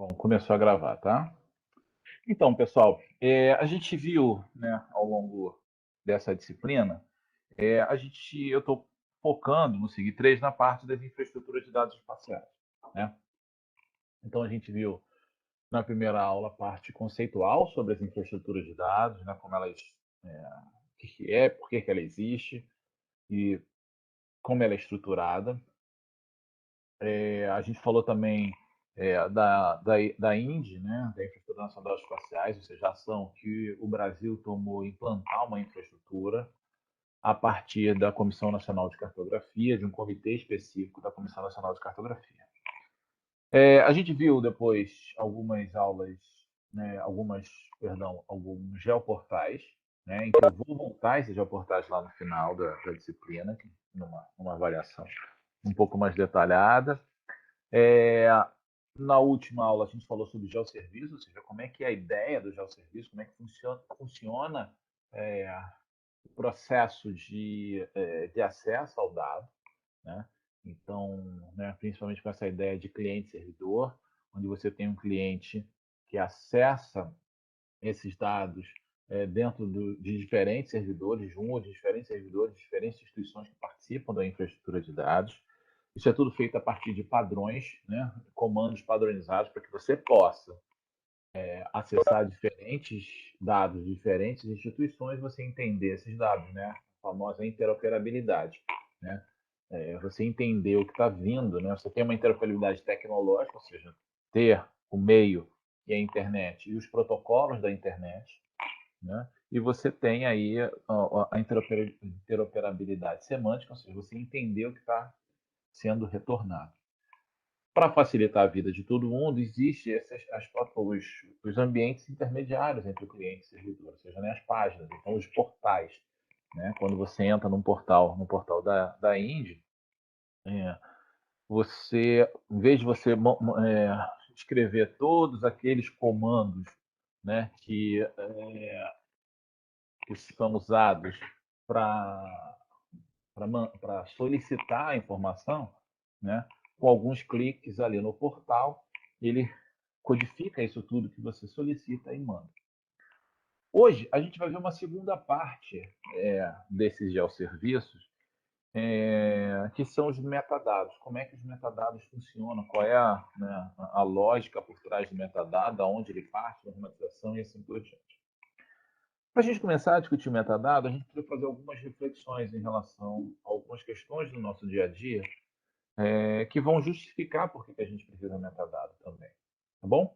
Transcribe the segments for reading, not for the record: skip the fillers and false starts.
Bom, começou a gravar, tá? Então, pessoal, a gente viu, né, ao longo dessa disciplina, eu estou focando no SIG 3 na parte das infraestruturas de dados espaciais, né? Então, a gente viu na primeira aula a parte conceitual sobre as infraestruturas de dados, né, como elas, o que é, por que ela existe e como ela é estruturada. A gente falou também da INDE, né, da Infraestrutura Nacional de Dados Espaciais, ou seja, a ação que o Brasil tomou em implantar uma infraestrutura a partir da Comissão Nacional de Cartografia, de um comitê específico da Comissão Nacional de Cartografia. A gente viu depois algumas aulas, né, alguns geoportais, né, em que eu vou voltar esses geoportais lá no final da disciplina, numa avaliação um pouco mais detalhada. É, Na última aula a gente falou sobre geoserviço, ou seja, como é que é a ideia do geoserviço, como é que funciona é, o processo de acesso ao dado, né? Então, né, principalmente com essa ideia de cliente-servidor, onde você tem um cliente que acessa esses dados dentro de diferentes servidores, de diferentes servidores, de diferentes instituições que participam da infraestrutura de dados. Isso é tudo feito a partir de padrões, né, comandos padronizados, para que você possa acessar diferentes dados de diferentes instituições, você entender esses dados, né, a famosa interoperabilidade, né? Você entender o que está vindo, né? Você tem uma interoperabilidade tecnológica, ou seja, ter o meio e a internet e os protocolos da internet, né? E você tem aí a interoperabilidade semântica, ou seja, você entender o que está sendo retornado. Para facilitar a vida de todo mundo, existem os ambientes intermediários entre o cliente e o servidor, ou seja, né, as páginas, então os portais. Né? Quando você entra no portal da Indy, em vez de você escrever todos aqueles comandos, né, que são usados para solicitar a informação, né, com alguns cliques ali no portal, ele codifica isso tudo que você solicita e manda. Hoje, a gente vai ver uma segunda parte desses geoserviços, que são os metadados. Como é que os metadados funcionam? Qual é a lógica por trás do metadado, aonde ele parte, normatização e assim por diante. Para a gente começar a discutir metadado, a gente precisa fazer algumas reflexões em relação a algumas questões do nosso dia a dia que vão justificar por que a gente precisa de metadado também. Tá bom?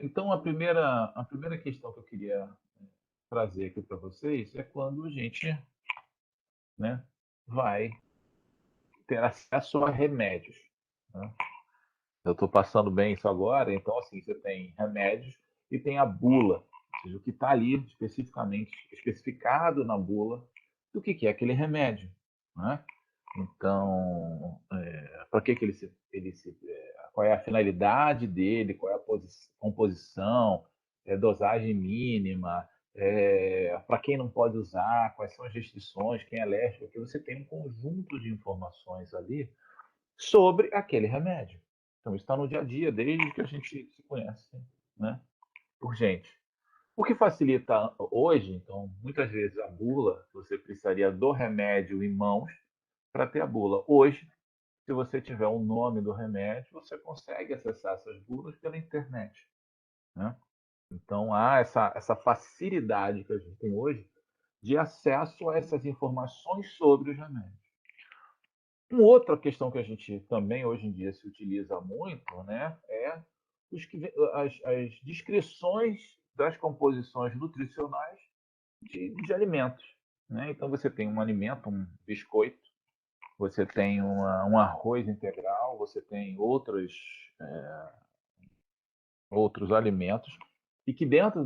Então, a primeira questão que eu queria trazer aqui para vocês é quando a gente, né, vai ter acesso a remédios. Né? Eu estou passando bem isso agora, então, assim, você tem remédios e tem a bula, ou seja, o que está ali especificamente, especificado na bula do que é aquele remédio. Né? Então, para que qual é a finalidade dele, qual é a composição, dosagem mínima, para quem não pode usar, quais são as restrições, quem é alérgico, porque você tem um conjunto de informações ali sobre aquele remédio. Então, isso está no dia a dia, desde que a gente se conhece, né, por gente. O que facilita hoje, então, muitas vezes a bula, você precisaria do remédio em mãos para ter a bula. Hoje, se você tiver o nome do remédio, você consegue acessar essas bulas pela internet. Né? Então, há essa facilidade que a gente tem hoje de acesso a essas informações sobre os remédios. Uma outra questão que a gente também hoje em dia se utiliza muito, né, é as descrições das composições nutricionais de alimentos. Né? Então, você tem um alimento, um biscoito, você tem um arroz integral, você tem outros alimentos, e que dentro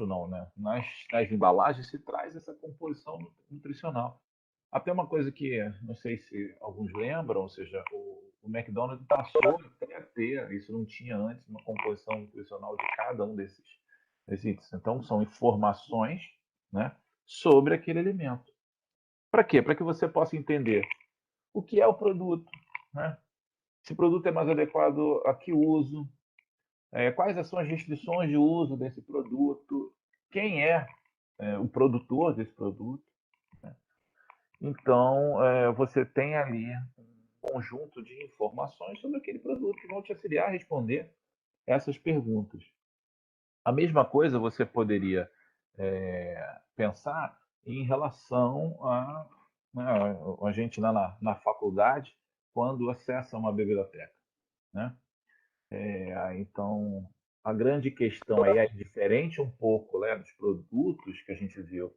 não, né? Nas embalagens se traz essa composição nutricional. Até uma coisa que não sei se alguns lembram, ou seja, o McDonald's passou até a ter, isso não tinha antes, uma composição nutricional de cada um desses itens. Então, são informações, né, sobre aquele alimento. Para quê? Para que você possa entender o que é o produto, né? esse produto é mais adequado a que uso, quais são as restrições de uso desse produto, quem é, o produtor desse produto. Então, você tem ali um conjunto de informações sobre aquele produto que vão te auxiliar a responder essas perguntas. A mesma coisa você poderia pensar em relação né, a gente lá na faculdade, quando acessa uma biblioteca, né? Então, a grande questão aí é diferente um pouco, né, dos produtos que a gente viu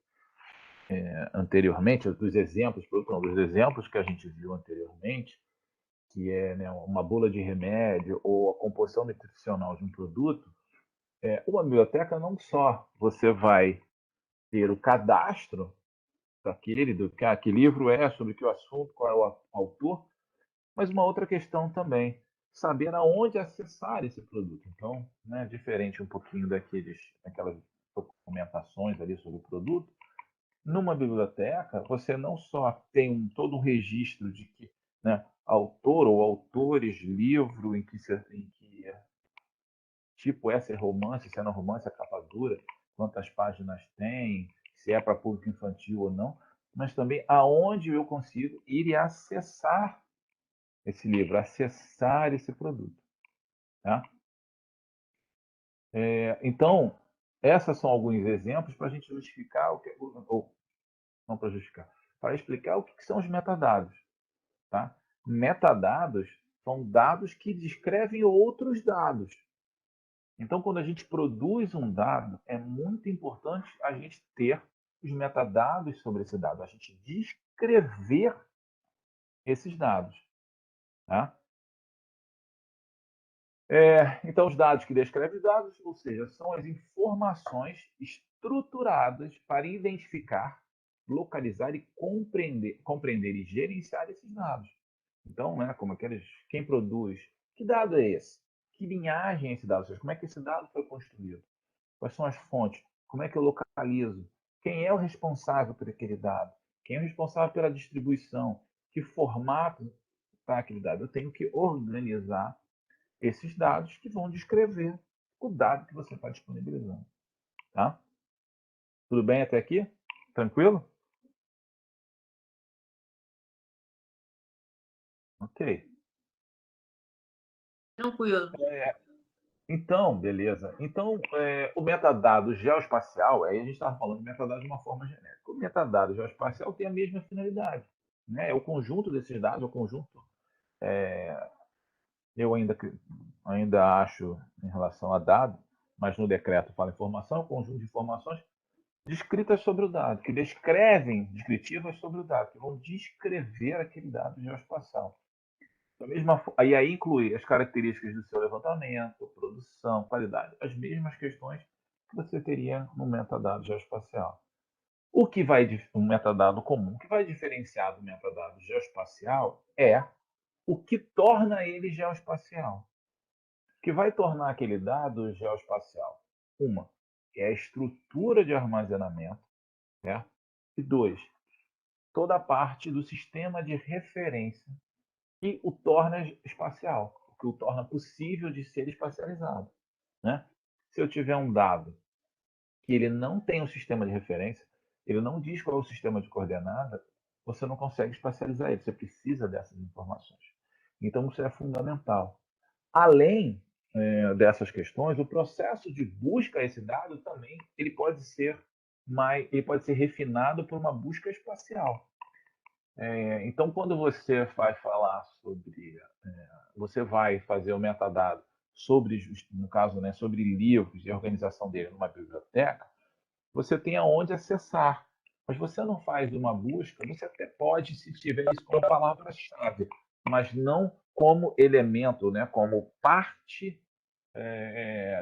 anteriormente, dos exemplos, não, dos exemplos que a gente viu anteriormente, que é, né, uma bula de remédio ou a composição nutricional de um produto. Uma biblioteca não só você vai ter o cadastro daquele, do que livro é, sobre que assunto, qual é o autor, mas uma outra questão também, saber aonde acessar esse produto. Então, né, diferente um pouquinho daquelas documentações ali sobre o produto, numa biblioteca você não só tem todo um registro de que, né, autor ou autores, livro, em que tipo é, se é romance, se é não romance, a capa dura, quantas páginas tem, se é para público infantil ou não, mas também aonde eu consigo ir e acessar esse livro, acessar esse produto. Tá? Então, esses são alguns exemplos para a gente justificar, ou não para justificar, para explicar o que são os metadados. Tá? Metadados são dados que descrevem outros dados. Então, quando a gente produz um dado, é muito importante a gente ter os metadados sobre esse dado, a gente descrever esses dados. Tá? Então, os dados que descrevem os dados, ou seja, são as informações estruturadas para identificar, localizar e compreender e gerenciar esses dados. Então, né, como quem produz, que dado é esse? Que linhagem é esse dado? Ou seja, como é que esse dado foi construído? Quais são as fontes? Como é que eu localizo? Quem é o responsável por aquele dado? Quem é o responsável pela distribuição? Que formato está aquele dado? Eu tenho que organizar esses dados que vão descrever o dado que você está disponibilizando. Tá? Tudo bem até aqui? Tranquilo? Ok. Tranquilo. Então, beleza. Então, o metadado geoespacial, aí a gente estava falando de metadado de uma forma genérica. O metadado geoespacial tem a mesma finalidade. Né? É o conjunto desses dados, é o conjunto. Eu ainda acho, em relação a dado, mas no decreto fala informação, é um conjunto de informações descritas sobre o dado, que descrevem, descritivas sobre o dado, que vão descrever aquele dado geoespacial. E aí inclui as características do seu levantamento, produção, qualidade, as mesmas questões que você teria no metadado geoespacial. Um metadado comum, o que vai diferenciar do metadado geoespacial é o que torna ele geoespacial. O que vai tornar aquele dado geoespacial? Uma, é a estrutura de armazenamento, certo? E dois, toda a parte do sistema de referência que o torna espacial, o que o torna possível de ser espacializado. Né? Se eu tiver um dado que ele não tem um sistema de referência, ele não diz qual é o sistema de coordenada, você não consegue espacializar ele, você precisa dessas informações. Então, isso é fundamental. Além dessas questões, o processo de busca a esse dado também ele pode ser refinado por uma busca espacial. Então, quando você vai falar você vai fazer o metadado sobre, no caso, né, sobre livros e a organização dele numa biblioteca, você tem aonde acessar. Mas você não faz uma busca, você até pode, se tiver isso como palavra-chave, mas não como elemento, né, como parte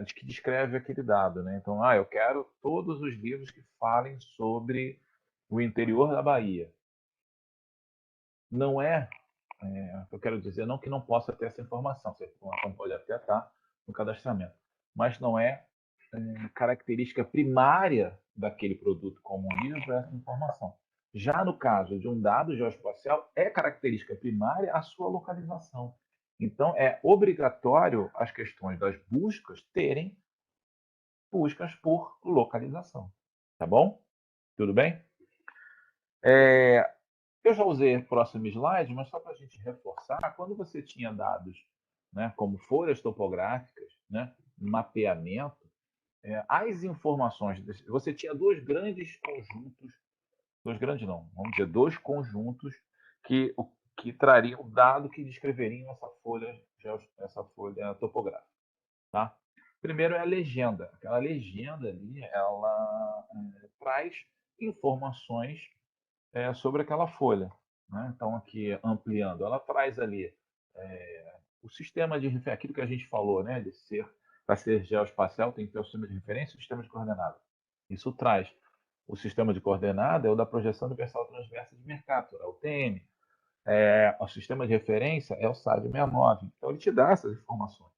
de que descreve aquele dado. Né? Então, eu quero todos os livros que falem sobre o interior da Bahia. Não é, eu quero dizer, não que não possa ter essa informação, você pode até estar no cadastramento, mas não é característica primária daquele produto como um livro essa informação. Já no caso de um dado geoespacial, é característica primária a sua localização. Então, é obrigatório as questões das buscas terem buscas por localização. Tá bom? Tudo bem? Eu já usei o próximo slide, mas só para a gente reforçar, quando você tinha dados, né, como folhas topográficas, né, mapeamento, as informações, você tinha dois grandes não, vamos dizer, dois conjuntos que, que trariam o dado que descreveriam essa folha topográfica. Tá? Primeiro é a legenda. Aquela legenda ali, ela traz informações sobre aquela folha. Né? Então, aqui ampliando, ela traz ali o sistema de referência, aquilo que a gente falou, né, de ser, para ser geoespacial, tem que ter o sistema de referência e o sistema de coordenada. Isso traz o sistema de coordenada, é o da projeção universal transversa de Mercator, é o TM. O sistema de referência é o SAD 69. Então, ele te dá essas informações.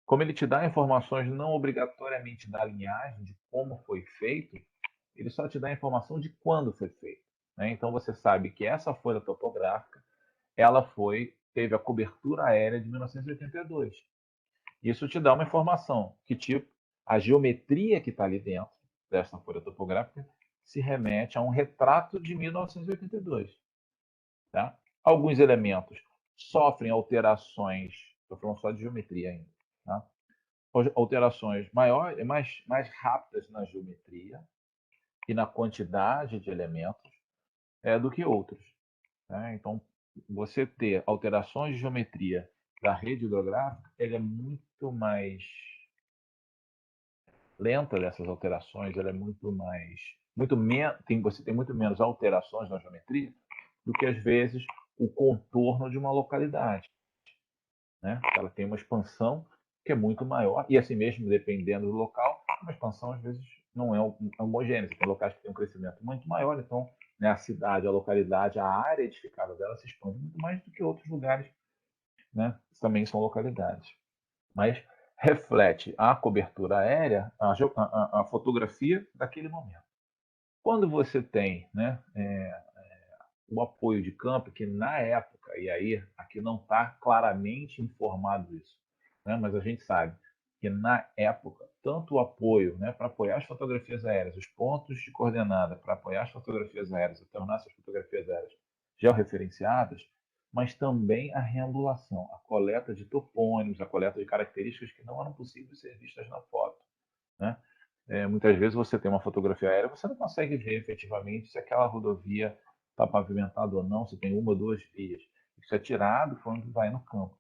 Como ele te dá informações não obrigatoriamente da linhagem, de como foi feito, ele só te dá a informação de quando foi feito. Né? Então você sabe que essa folha topográfica teve a cobertura aérea de 1982. Isso te dá uma informação que tipo a geometria que está ali dentro dessa folha topográfica se remete a um retrato de 1982. Tá? Alguns elementos sofrem alterações, estou falando só de geometria ainda, tá? Alterações mais rápidas na geometria e na quantidade de elementos do que outros. Né? Então, você ter alterações de geometria da rede hidrográfica, ela é muito mais lenta dessas alterações, ela é você tem muito menos alterações na geometria do que às vezes o contorno de uma localidade. Né? Ela tem uma expansão que é muito maior, e assim mesmo, dependendo do local, uma expansão às vezes não é homogênea. Tem locais que têm um crescimento muito maior, então né, a cidade, a localidade, a área edificada dela se expande muito mais do que outros lugares, né? Também são localidades. Mas reflete a cobertura aérea, a fotografia daquele momento. Quando você tem né, o apoio de campo, que na época, e aí aqui não está claramente informado isso, né? Mas a gente sabe que na época, tanto o apoio né, para apoiar as fotografias aéreas, os pontos de coordenada para apoiar as fotografias aéreas e tornar essas fotografias aéreas georreferenciadas, mas também a reambulação, a coleta de topônimos, a coleta de características que não eram possíveis ser vistas na foto. Né? Muitas vezes você tem uma fotografia aérea, você não consegue ver efetivamente se aquela rodovia está pavimentada ou não, se tem uma ou duas vias. Isso é tirado quando vai no campo.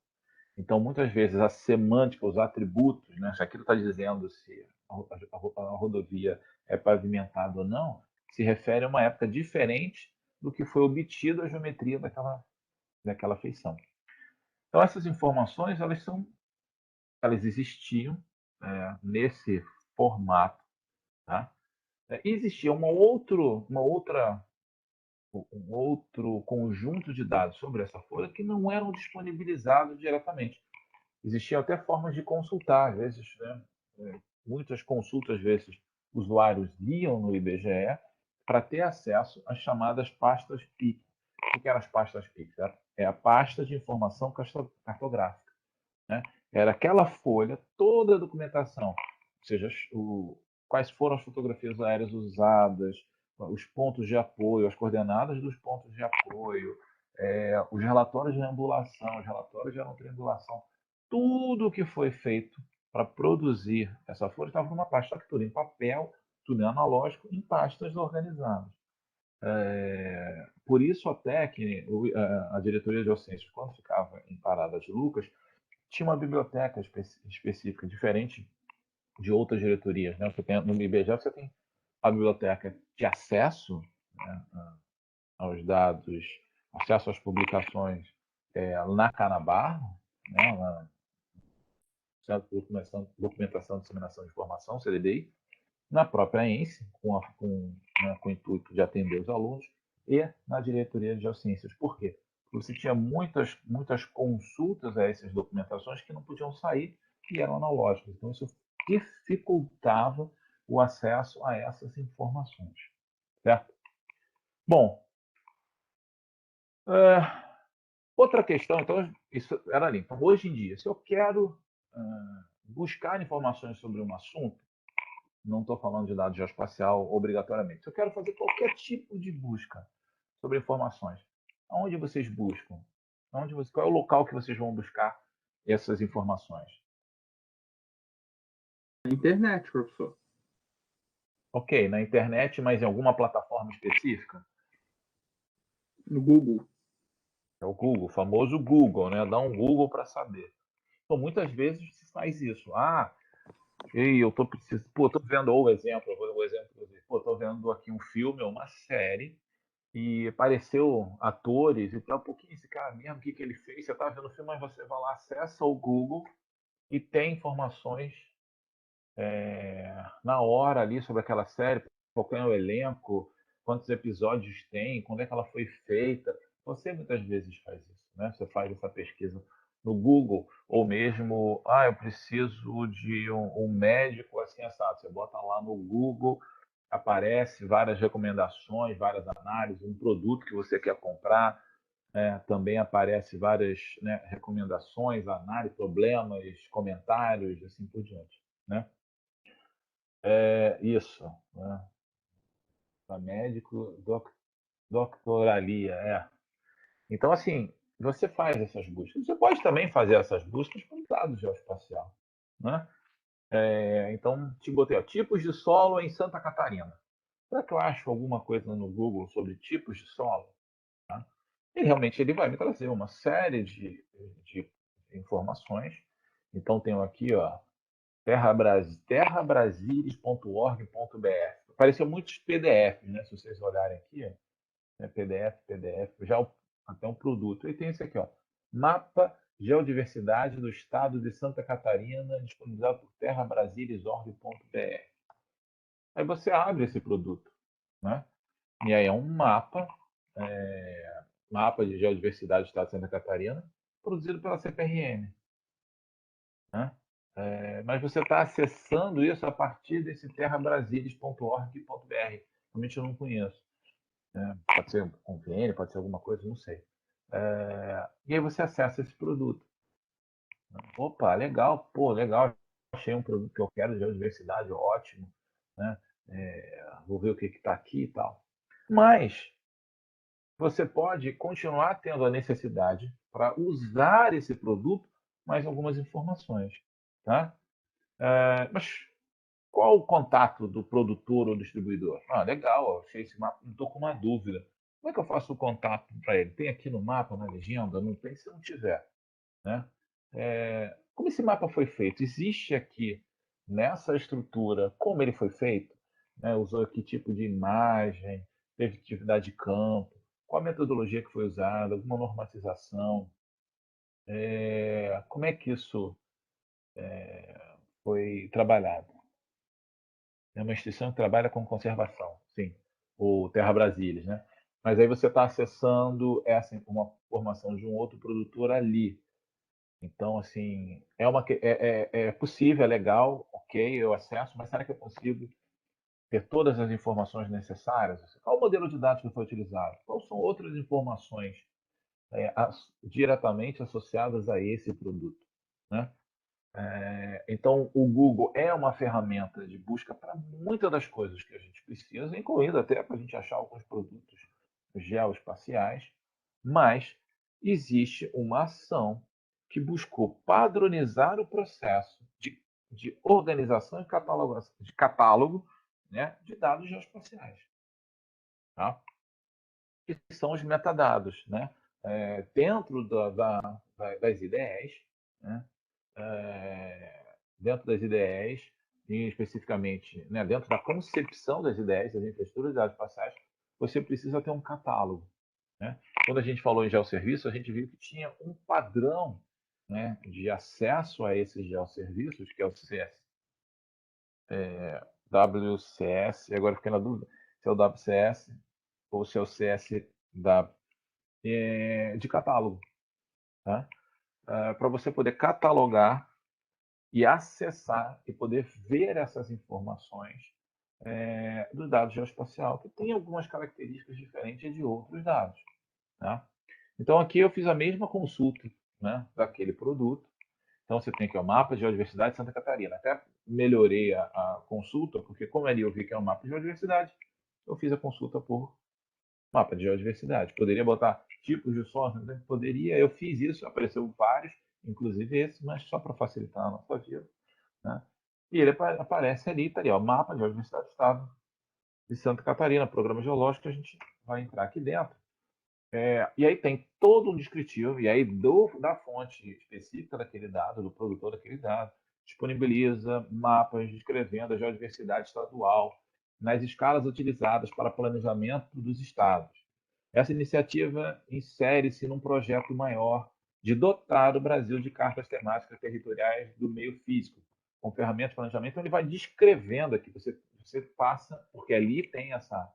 Então, muitas vezes, a semântica, os atributos, né, se aquilo está dizendo se a rodovia é pavimentada ou não, se refere a uma época diferente do que foi obtido a geometria daquela feição. Então, essas informações, elas existiam nesse formato. Tá? Existia um outro conjunto de dados sobre essa folha que não eram disponibilizados diretamente. Existiam até formas de consultar, às vezes, né? Muitas consultas, às vezes, usuários iam no IBGE para ter acesso às chamadas pastas PIC. O que eram as pastas PIC? É a pasta de informação cartográfica. Né? Era aquela folha, toda a documentação, ou seja, quais foram as fotografias aéreas usadas, os pontos de apoio, as coordenadas dos pontos de apoio, os relatórios de ambulação, os relatórios de triangulação, tudo o que foi feito para produzir essa folha estava numa pasta, tudo em papel, tudo em analógico, em pastas organizadas. Por isso até que a diretoria de docências, quando ficava em Parada de Lucas, tinha uma biblioteca específica, diferente de outras diretorias. Né? No IBGE você tem a biblioteca de acesso né, aos dados, acesso às publicações na Canabarro, né, na Centro de Documentação e Disseminação de Informação, CDDI, na própria ENSE, com o intuito de atender os alunos, e na diretoria de geociências. Por quê? Porque você tinha muitas consultas a essas documentações que não podiam sair e eram analógicas. Então, isso dificultava o acesso a essas informações. Certo? Bom, Outra questão, então, isso era ali. Então, hoje em dia, se eu quero buscar informações sobre um assunto, não estou falando de dados geoespacial obrigatoriamente. Se eu quero fazer qualquer tipo de busca sobre informações, aonde vocês buscam? Qual é o local que vocês vão buscar essas informações? Na internet, professor. Ok, na internet, mas em alguma plataforma específica? No Google. É o Google, o famoso Google, né? Dá um Google para saber. Então, muitas vezes se faz isso. Ei, eu tô precisando. Pô, tô vendo o exemplo, pô, tô vendo aqui um filme ou uma série e apareceu atores e tal. Pô, quem é esse cara mesmo? O que ele fez? Você tá vendo o filme, mas você vai lá, acessa o Google e tem informações na hora ali sobre aquela série, qual é o elenco, quantos episódios tem, quando é que ela foi feita. Você muitas vezes faz isso, né? Você faz essa pesquisa no Google, ou mesmo, eu preciso de um médico assim assado. Você bota lá no Google, aparece várias recomendações, várias análises, um produto que você quer comprar, também aparece várias, né, recomendações, análises, problemas, comentários, assim por diante, né? Isso, né? Para médico, doctoralia, Então, assim, você faz essas buscas. Você pode também fazer essas buscas com dados geoespacial, né? Então, te botei, ó, tipos de solo em Santa Catarina. Será que eu acho alguma coisa no Google sobre tipos de solo? Tá? E realmente ele vai me trazer uma série de informações. Então, tenho aqui, ó, terrabrasilis.org.br. Apareceu muitos PDFs, né? Se vocês olharem aqui, né? PDF, já até um produto. E tem esse aqui, ó, Mapa Geodiversidade do Estado de Santa Catarina, disponibilizado por terrabrasilis.org.br. Aí você abre esse produto, né? E aí é um mapa de geodiversidade do Estado de Santa Catarina, produzido pela CPRM, né? Mas você está acessando isso a partir desse terrabrasilis.org.br. Realmente eu não conheço. Pode ser um convênio, pode ser alguma coisa, não sei. E aí você acessa esse produto. Opa, legal, pô, legal. Achei um produto que eu quero de geodiversidade, ótimo. Né? Vou ver o que está aqui e tal. Mas você pode continuar tendo a necessidade para usar esse produto mais algumas informações. Tá? Mas qual o contato do produtor ou distribuidor? Legal, achei esse mapa, não estou com uma dúvida. Como é que eu faço o contato para ele? Tem aqui no mapa, na legenda? Não tem se não tiver. Né? Como esse mapa foi feito? Existe aqui nessa estrutura como ele foi feito? Né? Usou que tipo de imagem? Teve atividade de campo? Qual a metodologia que foi usada? Alguma normatização? Como é que isso foi trabalhado? É uma instituição que trabalha com conservação, sim, o Terra Brasília, né? Mas aí você está acessando uma formação de um outro produtor ali. Então, assim, é possível, é legal, ok, eu acesso, mas será que eu consigo ter todas as informações necessárias? Qual o modelo de dados que foi utilizado? Quais são outras informações diretamente associadas a esse produto? Né? Então, o Google é uma ferramenta de busca para muitas das coisas que a gente precisa, incluindo até para a gente achar alguns produtos geoespaciais, mas existe uma ação que buscou padronizar o processo de organização e catálogo, né, de dados geoespaciais, tá? Que são os metadados, né? Dentro das ideias, né? Dentro das ideias, e especificamente, né, dentro da concepção das ideias, das infraestruturas de dados espaciais, você precisa ter um catálogo. Né? Quando a gente falou em geosserviço, a gente viu que tinha um padrão, né, de acesso a esses geosserviços, que é o WCS, e agora fiquei na dúvida se é o WCS ou se é o CSW, de catálogo. Tá? Para você poder catalogar e acessar e poder ver essas informações do dado geoespacial, que tem algumas características diferentes de outros dados. Tá? Então aqui eu fiz a mesma consulta, né, daquele produto. Então você tem aqui o mapa de biodiversidade de Santa Catarina. Até melhorei a consulta, porque como ali eu vi que é um mapa de biodiversidade, eu fiz a consulta por mapa de biodiversidade. Poderia botar tipos de sons, né? Poderia, eu fiz isso, apareceu vários, inclusive esse, mas só para facilitar a nossa vida, né? E ele aparece ali, tá ali, ó, mapa de biodiversidade do estado de Santa Catarina, programa geológico, a gente vai entrar aqui dentro. E aí tem todo um descritivo, e aí da fonte específica daquele dado, do produtor daquele dado, disponibiliza mapas descrevendo a geodiversidade estadual nas escalas utilizadas para planejamento dos estados. Essa iniciativa insere-se num projeto maior de dotar o Brasil de cartas temáticas territoriais do meio físico, com ferramentas de planejamento. Então, ele vai descrevendo aqui, você passa, porque ali tem essa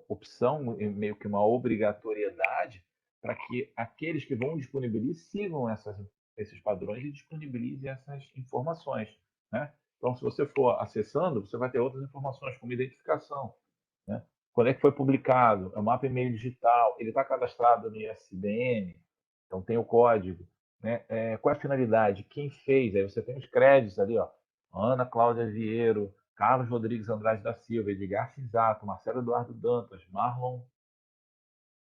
opção, meio que uma obrigatoriedade, para que aqueles que vão disponibilizar sigam esses padrões e disponibilizem essas informações, né? Então, se você for acessando, você vai ter outras informações, como identificação, né? Quando é que foi publicado? É um mapa e-mail digital, ele está cadastrado no ISBN, então tem o código, né? Qual é a finalidade? Quem fez? Aí você tem os créditos ali, ó. Ana Cláudia Vieiro, Carlos Rodrigues Andrade da Silva, Edgar Fisato, Marcelo Eduardo Dantas, Marlon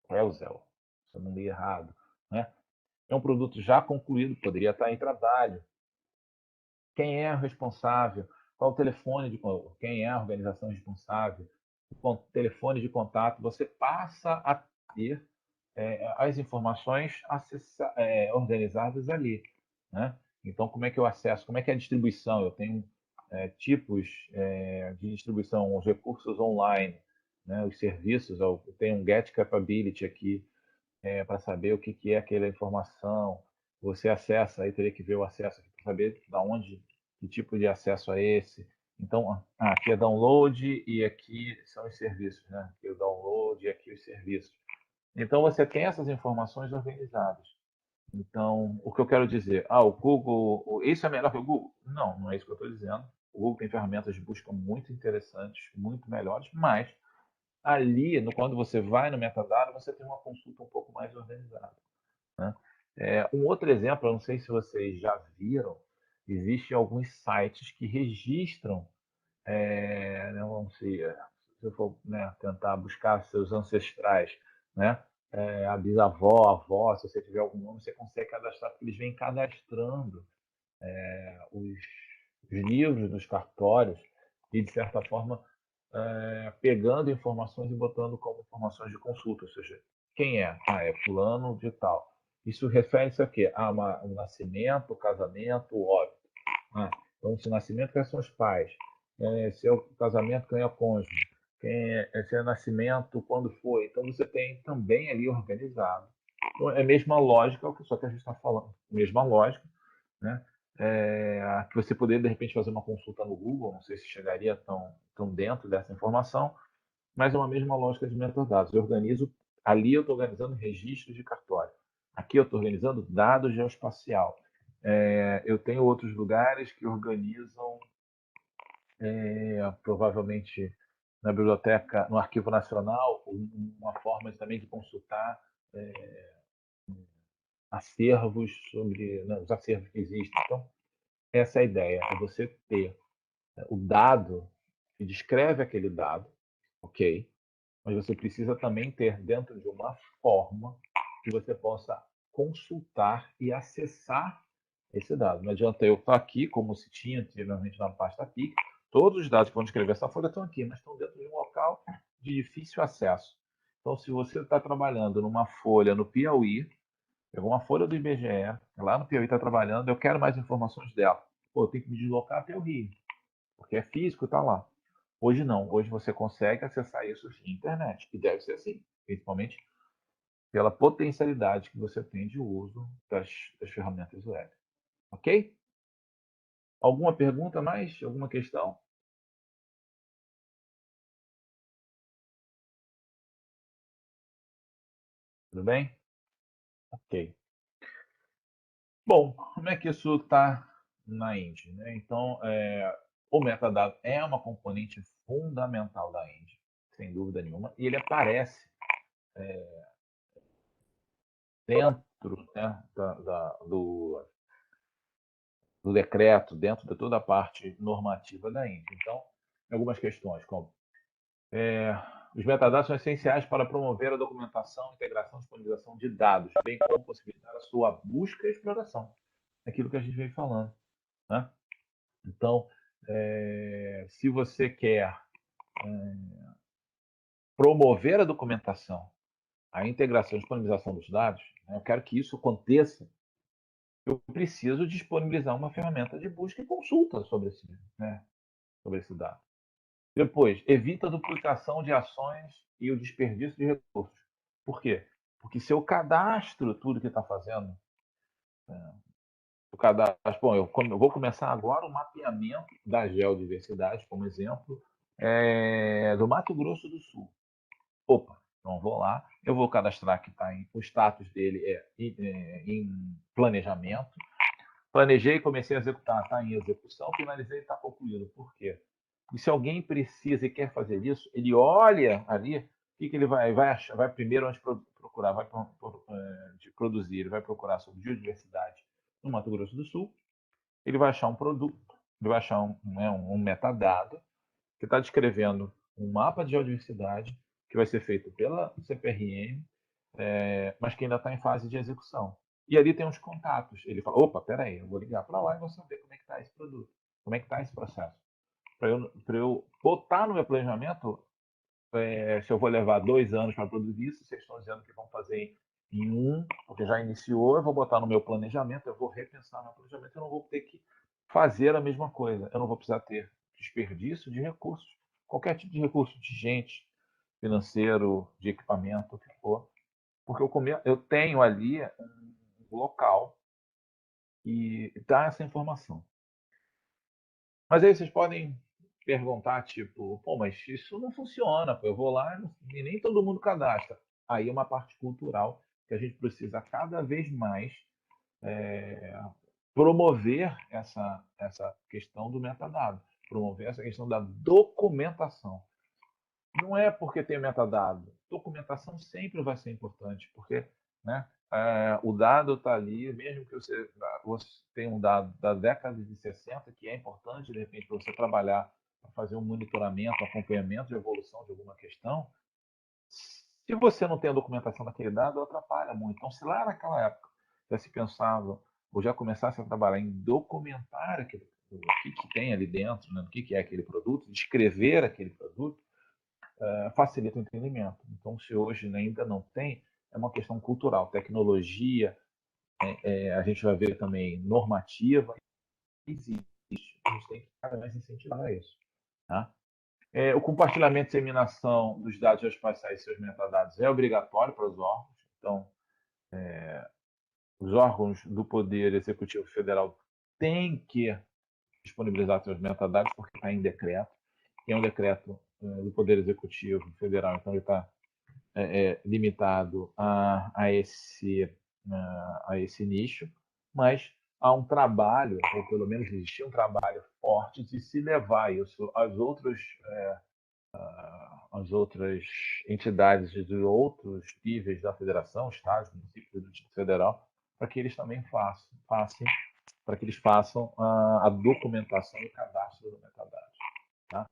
Elzel, se eu não li errado, né? É um produto já concluído, poderia estar em trabalho. Quem é o responsável? Qual o telefone de quem é a organização responsável? O telefone de contato. Você passa a ter as informações organizadas ali, né? Então, como é que eu acesso? Como é que é a distribuição? Eu tenho tipos de distribuição, os recursos online, né? Os serviços. Eu tenho um Get Capability aqui para saber o que, que é aquela informação. Você acessa, aí teria que ver o acesso aqui para saber da onde, que tipo de acesso é esse. Então, aqui é download e aqui são os serviços, né? Aqui o download e aqui os serviços. Então, você tem essas informações organizadas. Então, o que eu quero dizer, o Google, isso é melhor que o Google? Não, não é isso que eu estou dizendo. O Google tem ferramentas de busca muito interessantes, muito melhores, mas ali, quando você vai no metadado, você tem uma consulta um pouco mais organizada, né? Um outro exemplo, eu não sei se vocês já viram, existem alguns sites que registram, não sei, se eu for, né, tentar buscar seus ancestrais, né, a bisavó, a avó, se você tiver algum nome, você consegue cadastrar, porque eles vêm cadastrando os livros dos cartórios e, de certa forma, pegando informações e botando como informações de consulta, ou seja, quem é? É fulano de tal. Isso refere-se a quê? O nascimento, o casamento, o óbito. Então, se o nascimento, quem são os pais? Se é o casamento, quem é o cônjuge? Se é o nascimento, quando foi? Então, você tem também ali organizado. Então, é a mesma lógica, só que a gente está falando, mesma lógica, né? Que você poderia, de repente, fazer uma consulta no Google, não sei se chegaria tão dentro dessa informação, mas é uma mesma lógica de metadados. Eu organizo, ali eu estou organizando registros de cartório. Aqui eu estou organizando dados geoespacial. Eu tenho outros lugares que organizam, provavelmente na biblioteca, no Arquivo Nacional, uma forma também de consultar acervos sobre, né, os acervos que existem. Então, essa é a ideia, é você ter o dado que descreve aquele dado, ok? Mas você precisa também ter dentro de uma forma que você possa consultar e acessar esse dado. Não adianta eu estar aqui, como se tinha anteriormente na pasta PIC, todos os dados que vão descrever essa folha estão aqui, mas estão dentro de um local de difícil acesso. Então, se você está trabalhando numa folha no Piauí, pegou uma folha do IBGE, lá no Piauí está trabalhando, eu quero mais informações dela. Pô, eu tenho que me deslocar até o Rio, porque é físico, está lá. Hoje não, hoje você consegue acessar isso via internet, e deve ser assim, principalmente pela potencialidade que você tem de uso das ferramentas web. Ok? Alguma pergunta mais? Alguma questão? Tudo bem? Ok. Bom, como é que isso está na Indy, né? Então, o metadado é uma componente fundamental da Indy, sem dúvida nenhuma, e ele aparece dentro, né, do decreto, dentro de toda a parte normativa da INPE. Então, algumas questões, como os metadados são essenciais para promover a documentação, integração e disponibilização de dados, bem como possibilitar a sua busca e exploração. Aquilo que a gente vem falando. Né? Então, se você quer promover a documentação, a integração e disponibilização dos dados, né, eu quero que isso aconteça, eu preciso disponibilizar uma ferramenta de busca e consulta sobre esse dado. Depois, evita a duplicação de ações e o desperdício de recursos. Por quê? Porque se eu cadastro tudo que está fazendo, bom, eu vou começar agora o mapeamento da geodiversidade, como exemplo, do Mato Grosso do Sul. Opa, então vou lá, eu vou cadastrar que o status dele em planejamento. Planejei, comecei a executar, está em execução, finalizei, está concluído. Por quê? E se alguém precisa e quer fazer isso, ele olha ali, o que ele vai achar? Vai primeiro onde procurar, de produzir, ele vai procurar sobre biodiversidade no Mato Grosso do Sul, ele vai achar um produto, ele vai achar um metadado que está descrevendo um mapa de geodiversidade que vai ser feito pela CPRM, mas que ainda está em fase de execução. E ali tem uns contatos. Ele fala, opa, peraí, eu vou ligar para lá e vou saber como é que está esse produto, como é que está esse processo. Para eu botar no meu planejamento, se eu vou levar 2 anos para produzir isso, vocês estão dizendo que vão fazer em 1, porque já iniciou, eu vou botar no meu planejamento, eu vou repensar meu planejamento, eu não vou ter que fazer a mesma coisa, eu não vou precisar ter desperdício de recursos, qualquer tipo de recurso, de gente, financeiro, de equipamento, o que for, porque eu tenho ali um local que dá essa informação. Mas aí vocês podem perguntar, tipo, pô, mas isso não funciona, pô, eu vou lá e nem todo mundo cadastra. Aí é uma parte cultural que a gente precisa cada vez mais promover essa questão do metadado, promover essa questão da documentação. Não é porque tem metadado. Documentação sempre vai ser importante, porque, né, o dado está ali, mesmo que você tenha um dado da década de 60, que é importante, de repente, para você trabalhar, para fazer um monitoramento, acompanhamento de evolução de alguma questão, se você não tem a documentação daquele dado, atrapalha muito. Então, se lá naquela época já se pensava, ou já começasse a trabalhar em documentar o que tem ali dentro, né, o que é aquele produto, descrever aquele produto, facilita o entendimento. Então, se hoje ainda não tem, é uma questão cultural. Tecnologia, a gente vai ver também normativa, existe. A gente tem que cada vez incentivar isso. Tá? O compartilhamento e disseminação dos dados geoespaciais e seus metadados é obrigatório para os órgãos. Então, os órgãos do Poder Executivo Federal têm que disponibilizar seus metadados, porque está em decreto, que é um decreto do Poder Executivo Federal, então ele está limitado a esse nicho, mas há um trabalho, ou pelo menos existia um trabalho forte de se levar isso às outras entidades de outros níveis da federação, estados, municípios do Distrito Federal, para que eles também para que eles façam a documentação e o cadastro do metadado. Tá?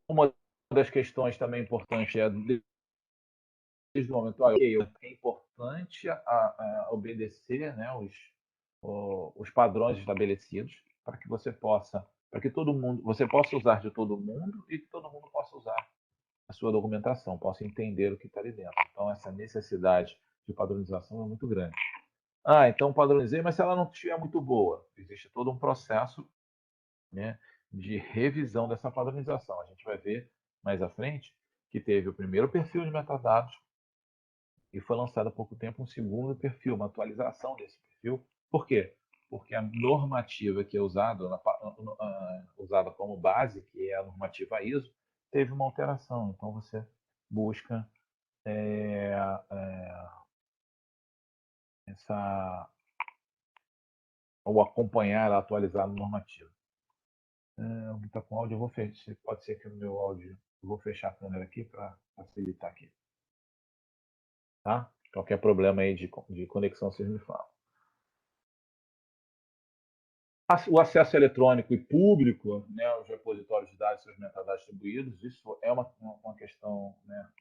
Uma das questões também importantes é desde o momento é importante obedecer, né, os padrões estabelecidos para que para que você possa usar de todo mundo e que todo mundo possa usar a sua documentação, possa entender o que está ali dentro. Então, essa necessidade de padronização é muito grande. Então padronizei, mas se ela não estiver muito boa, existe todo um processo, né, de revisão dessa padronização. A gente vai ver mais à frente que teve o primeiro perfil de metadados e foi lançado há pouco tempo um segundo perfil, uma atualização desse perfil. Por quê? Porque a normativa que é usada como base, que é a normativa ISO, teve uma alteração. Então você busca ou acompanhar a atualizar a normativa. Está com áudio, eu vou fechar. Pode ser que o meu áudio Eu vou fechar a câmera aqui para facilitar aqui. Tá? Qualquer problema aí de conexão, vocês me falam. O acesso eletrônico e público, né, os repositórios de dados e seus metadados distribuídos, isso é uma questão, né,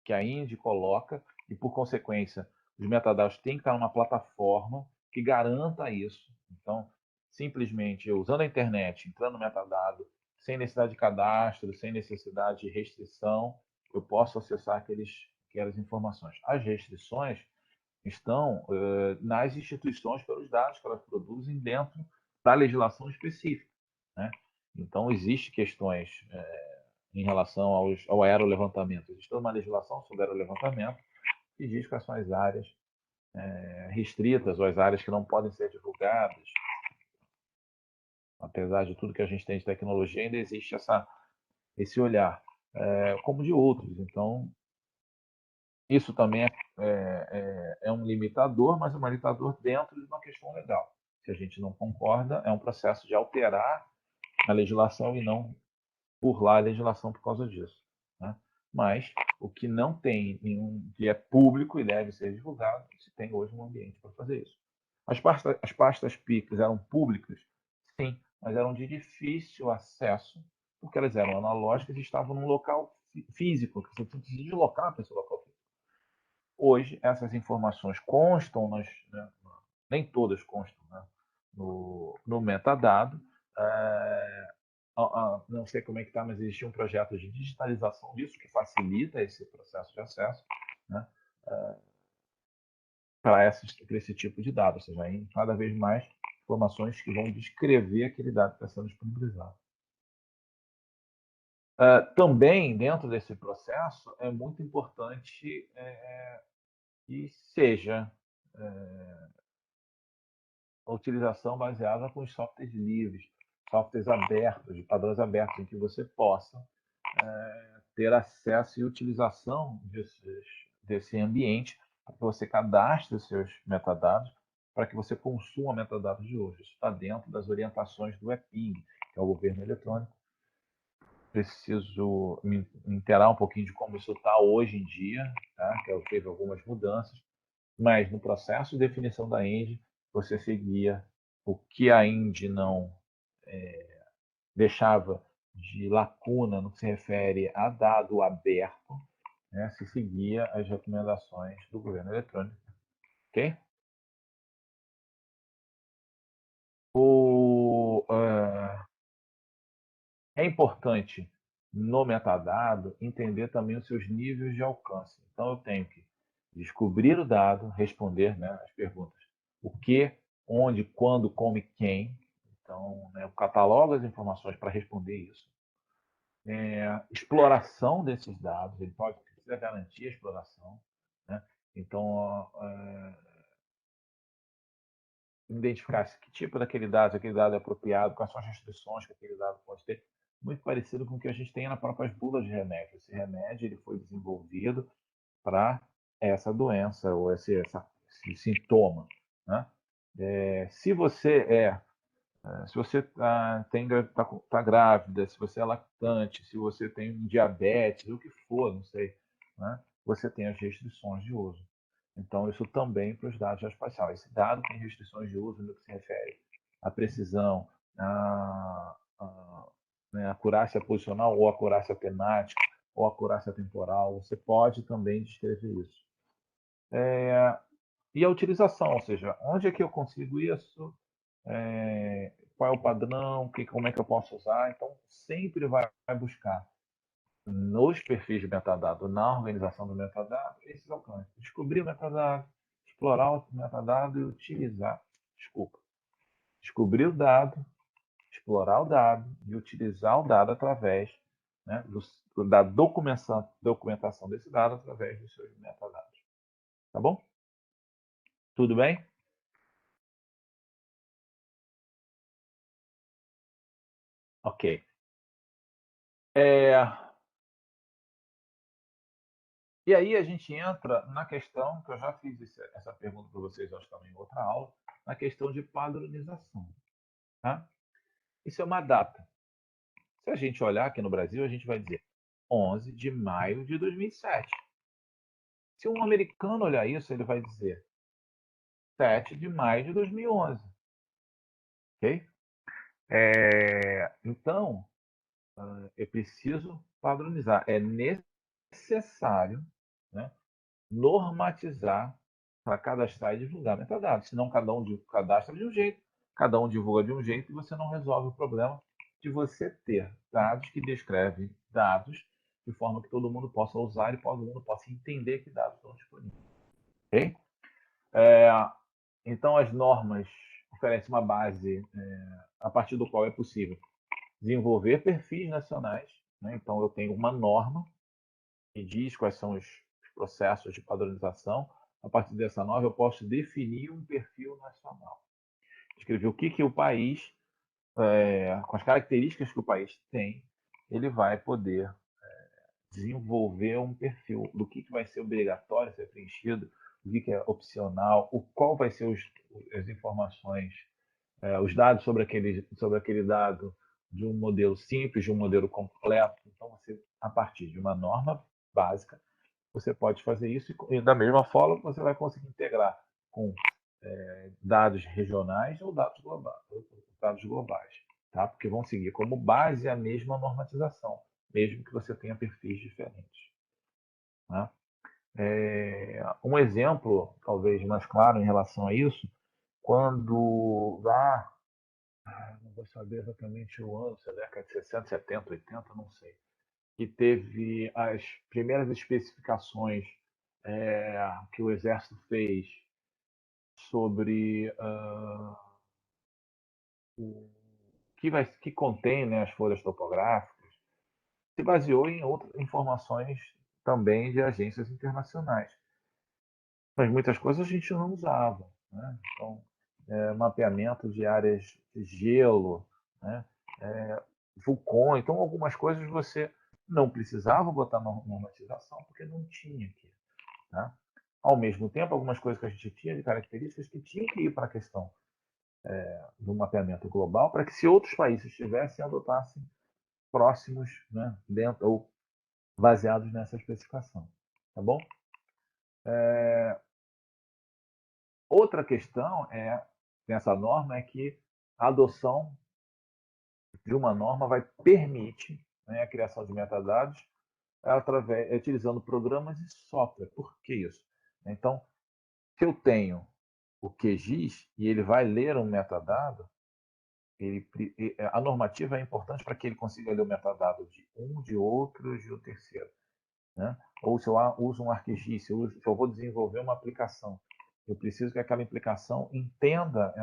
que a Indy coloca e, por consequência, os metadados têm que estar numa plataforma que garanta isso. Então, simplesmente eu, usando a internet, entrando no metadado, sem necessidade de cadastro, sem necessidade de restrição, eu posso acessar aquelas informações. As restrições estão nas instituições pelos dados que elas produzem dentro da legislação específica, né? Então, existem questões em relação ao aerolevantamento. Existe toda uma legislação sobre aerolevantamento que diz quais são as áreas restritas ou as áreas que não podem ser divulgadas. Apesar de tudo que a gente tem de tecnologia, ainda existe esse olhar, como de outros. Então, isso também é um limitador, mas é um limitador dentro de uma questão legal. Se a gente não concorda, é um processo de alterar a legislação e não burlar a legislação por causa disso, né? Mas o que não tem nenhum, que é público e deve ser divulgado, se tem hoje um ambiente para fazer isso. As pastas PIX eram públicas? Sim, mas eram de difícil acesso, porque elas eram analógicas e estavam num local físico, que você tinha que se deslocar para esse local físico. Hoje, essas informações constam, né, nem todas constam, né, no metadado. Não sei como é que está, mas existe um projeto de digitalização disso que facilita esse processo de acesso, né, para esse tipo de dado, ou seja, cada vez mais informações que vão descrever aquele dado que está sendo disponibilizado. Também, dentro desse processo, é muito importante que seja a utilização baseada com os softwares livres, softwares abertos, de padrões abertos, em que você possa ter acesso e utilização desse ambiente para que você cadastre os seus metadados, para que você consuma metadados de hoje. Isso está dentro das orientações do EPIG, que é o governo eletrônico. Preciso me inteirar um pouquinho de como isso está hoje em dia, tá? Que teve algumas mudanças, mas no processo de definição da Indy, você seguia o que a Indy não deixava de lacuna no que se refere a dado aberto, né, se seguia as recomendações do governo eletrônico. Ok? É importante no metadado entender também os seus níveis de alcance. Então, eu tenho que descobrir o dado, responder, né, as perguntas. O que, onde, quando, como e quem. Então, né, eu catalogo as informações para responder isso. Exploração desses dados, ele precisa garantir a exploração, né? Então, identificar que tipo daquele dado, se aquele dado é apropriado, quais são as restrições que aquele dado pode ter, muito parecido com o que a gente tem nas próprias bulas de remédio. Esse remédio ele foi desenvolvido para essa doença ou esse sintoma, né? Se você tá grávida, se você é lactante, se você tem diabetes, o que for, não sei, né? Você tem as restrições de uso. Então, isso também para os dados geoespaciais. Esse dado tem restrições de uso no que se refere à precisão, né, acurácia posicional ou acurácia temática ou acurácia temporal. Você pode também descrever isso. E a utilização, ou seja, onde é que eu consigo isso? Qual é o padrão? Como é que eu posso usar? Então, sempre vai buscar nos perfis de metadado, na organização do metadado, esses alcances. Descobrir o metadado, explorar o metadado e utilizar. Desculpa. Descobrir o dado, explorar o dado e utilizar o dado através, né, da documentação desse dado através dos seus metadados. Tá bom? Tudo bem? Ok. E aí a gente entra na questão, que eu já fiz essa pergunta para vocês, acho que também em outra aula, na questão de padronização. Tá? Isso é uma data. Se a gente olhar aqui no Brasil, a gente vai dizer 11 de maio de 2007. Se um americano olhar isso, ele vai dizer 7 de maio de 2011. Ok? Então, eu preciso padronizar. É necessário, né, normatizar para cadastrar e divulgar metadados. Senão cada um cadastra de um jeito, cada um divulga de um jeito e você não resolve o problema de você ter dados que descrevem dados de forma que todo mundo possa usar e todo mundo possa entender que dados estão disponíveis. Ok? Então, as normas oferecem uma base a partir do qual é possível desenvolver perfis nacionais. Né? Então, eu tenho uma norma que diz quais são os processos de padronização. A partir dessa norma, eu posso definir um perfil nacional. Escrever o que o país, com as características que o país tem, ele vai poder desenvolver um perfil do que vai ser obrigatório ser preenchido, o que é opcional, qual vai ser as informações, os dados sobre aquele dado de um modelo simples, de um modelo completo. Então, você, a partir de uma norma básica, você pode fazer isso e da mesma forma você vai conseguir integrar com dados regionais ou dados globais, tá? Porque vão seguir como base a mesma normatização, mesmo que você tenha perfis diferentes. Tá? Um exemplo, talvez mais claro em relação a isso, quando lá, não vou saber exatamente o ano, se é década de 60, 70, 80, não sei, que teve as primeiras especificações que o Exército fez sobre o que contém, né, as folhas topográficas, se baseou em outras informações também de agências internacionais. Mas muitas coisas a gente não usava. Né? Então, mapeamento de áreas de gelo, né? Vulcões. Então, algumas coisas você não precisava botar normatização porque não tinha aqui. Tá? Ao mesmo tempo, algumas coisas que a gente tinha de características que tinham que ir para a questão do mapeamento global para que, se outros países tivessem, adotassem próximos, né, dentro ou baseados nessa especificação. Tá bom? Outra questão nessa norma é que a adoção de uma norma vai permitir, né, a criação de metadados utilizando programas e software. Por que isso? Então, se eu tenho o QGIS e ele vai ler um metadado, a normativa é importante para que ele consiga ler o metadado de um, de outro e de um terceiro. Né? Ou se eu uso um ArcGIS, se eu vou desenvolver uma aplicação, eu preciso que aquela aplicação entenda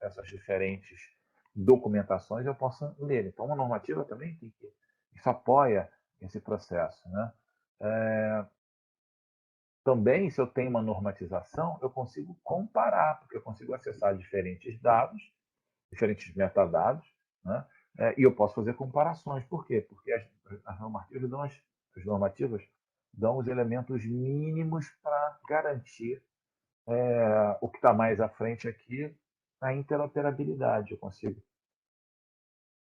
essas diferentes documentações e eu possa ler. Então, uma normativa também isso apoia esse processo. Né? Também, se eu tenho uma normatização, eu consigo comparar, porque eu consigo acessar diferentes dados, diferentes metadados, né? E eu posso fazer comparações. Por quê? Porque as normativas dão os elementos mínimos para garantir o que está mais à frente aqui, a interoperabilidade. Eu consigo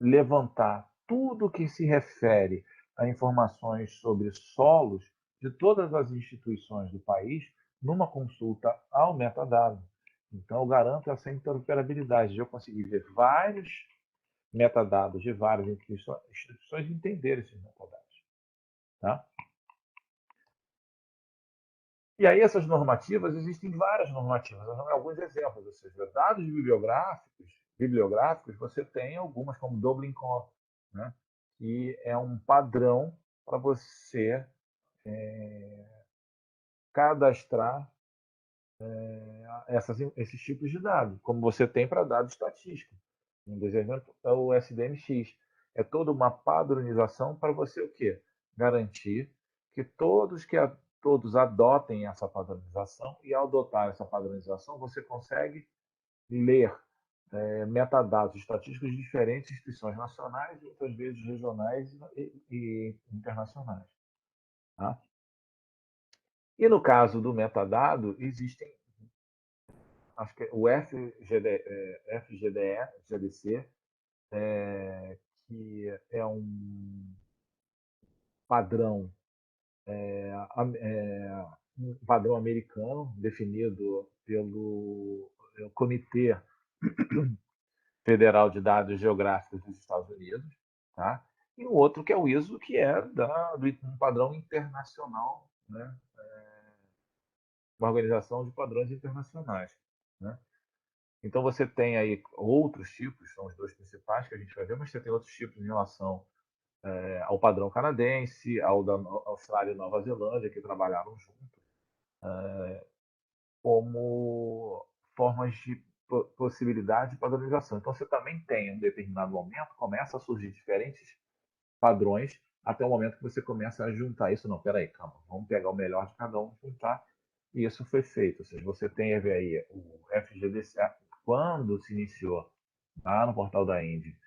levantar tudo que se refere a informações sobre solos de todas as instituições do país numa consulta ao metadado. Então, eu garanto essa interoperabilidade de eu conseguir ver vários metadados de várias instituições e entender esses metadados. Tá? E aí, essas normativas, existem várias normativas, eu vou dar alguns exemplos, ou seja, dados bibliográficos, você tem algumas, como Dublin Core, né? Que é um padrão para você cadastrar esses tipos de dados, como você tem para dados estatísticos. Um dos exemplos é o SDMX. É toda uma padronização para você o quê? Garantir que todos adotem essa padronização e, ao adotar essa padronização, você consegue ler metadados estatísticos de diferentes instituições nacionais e outras vezes regionais e internacionais. Tá? E no caso do metadado, existem, acho que o FGDE, GDC, que é um padrão, um padrão americano definido pelo Comitê Federal de Dados Geográficos dos Estados Unidos, tá? E o outro que é o ISO, que é um padrão internacional, né? Uma organização de padrões internacionais, né? Então você tem aí outros tipos, são os dois principais que a gente vai ver, mas você tem outros tipos em relação ao padrão canadense, ao da Austrália e Nova Zelândia, que trabalharam juntos, como formas de possibilidade de padronização. Então você também tem, em um determinado momento, começa a surgir diferentes padrões, até o momento que você começa a juntar isso. Não, peraí, calma, vamos pegar o melhor de cada um, juntar, e isso foi feito. Ou seja, você tem aí o FGDC, quando se iniciou lá no portal da Indy,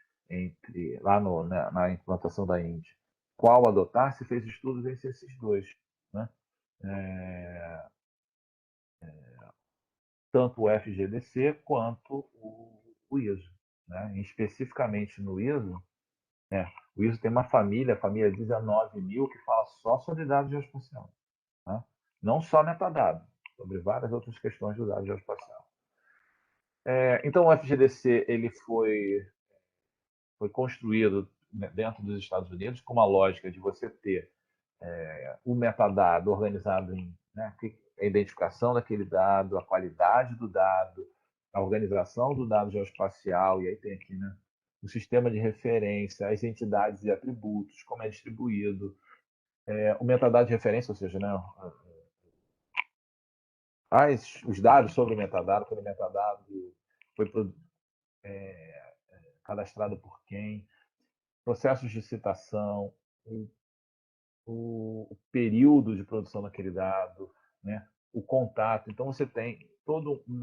lá na implantação da Indy, qual adotar, se fez estudos entre esses dois, né? Tanto o FGDC quanto o ISO, né? Especificamente no ISO, o ISO tem uma família, a família 19.000, que fala só sobre dados geoespacial, né? Não só metadado, sobre várias outras questões do dado geoespacial. Então o FGDC ele foi construído, né, dentro dos Estados Unidos com uma lógica de você ter o metadado organizado em, né, a identificação daquele dado, a qualidade do dado, a organização do dado geoespacial, e aí tem aqui, né, o sistema de referência, as entidades e atributos, como é distribuído, o metadado de referência, ou seja, né, os dados sobre o metadado, quando o metadado foi cadastrado por quem, processos de citação, o período de produção daquele dado, né? O contato. Então você tem todo um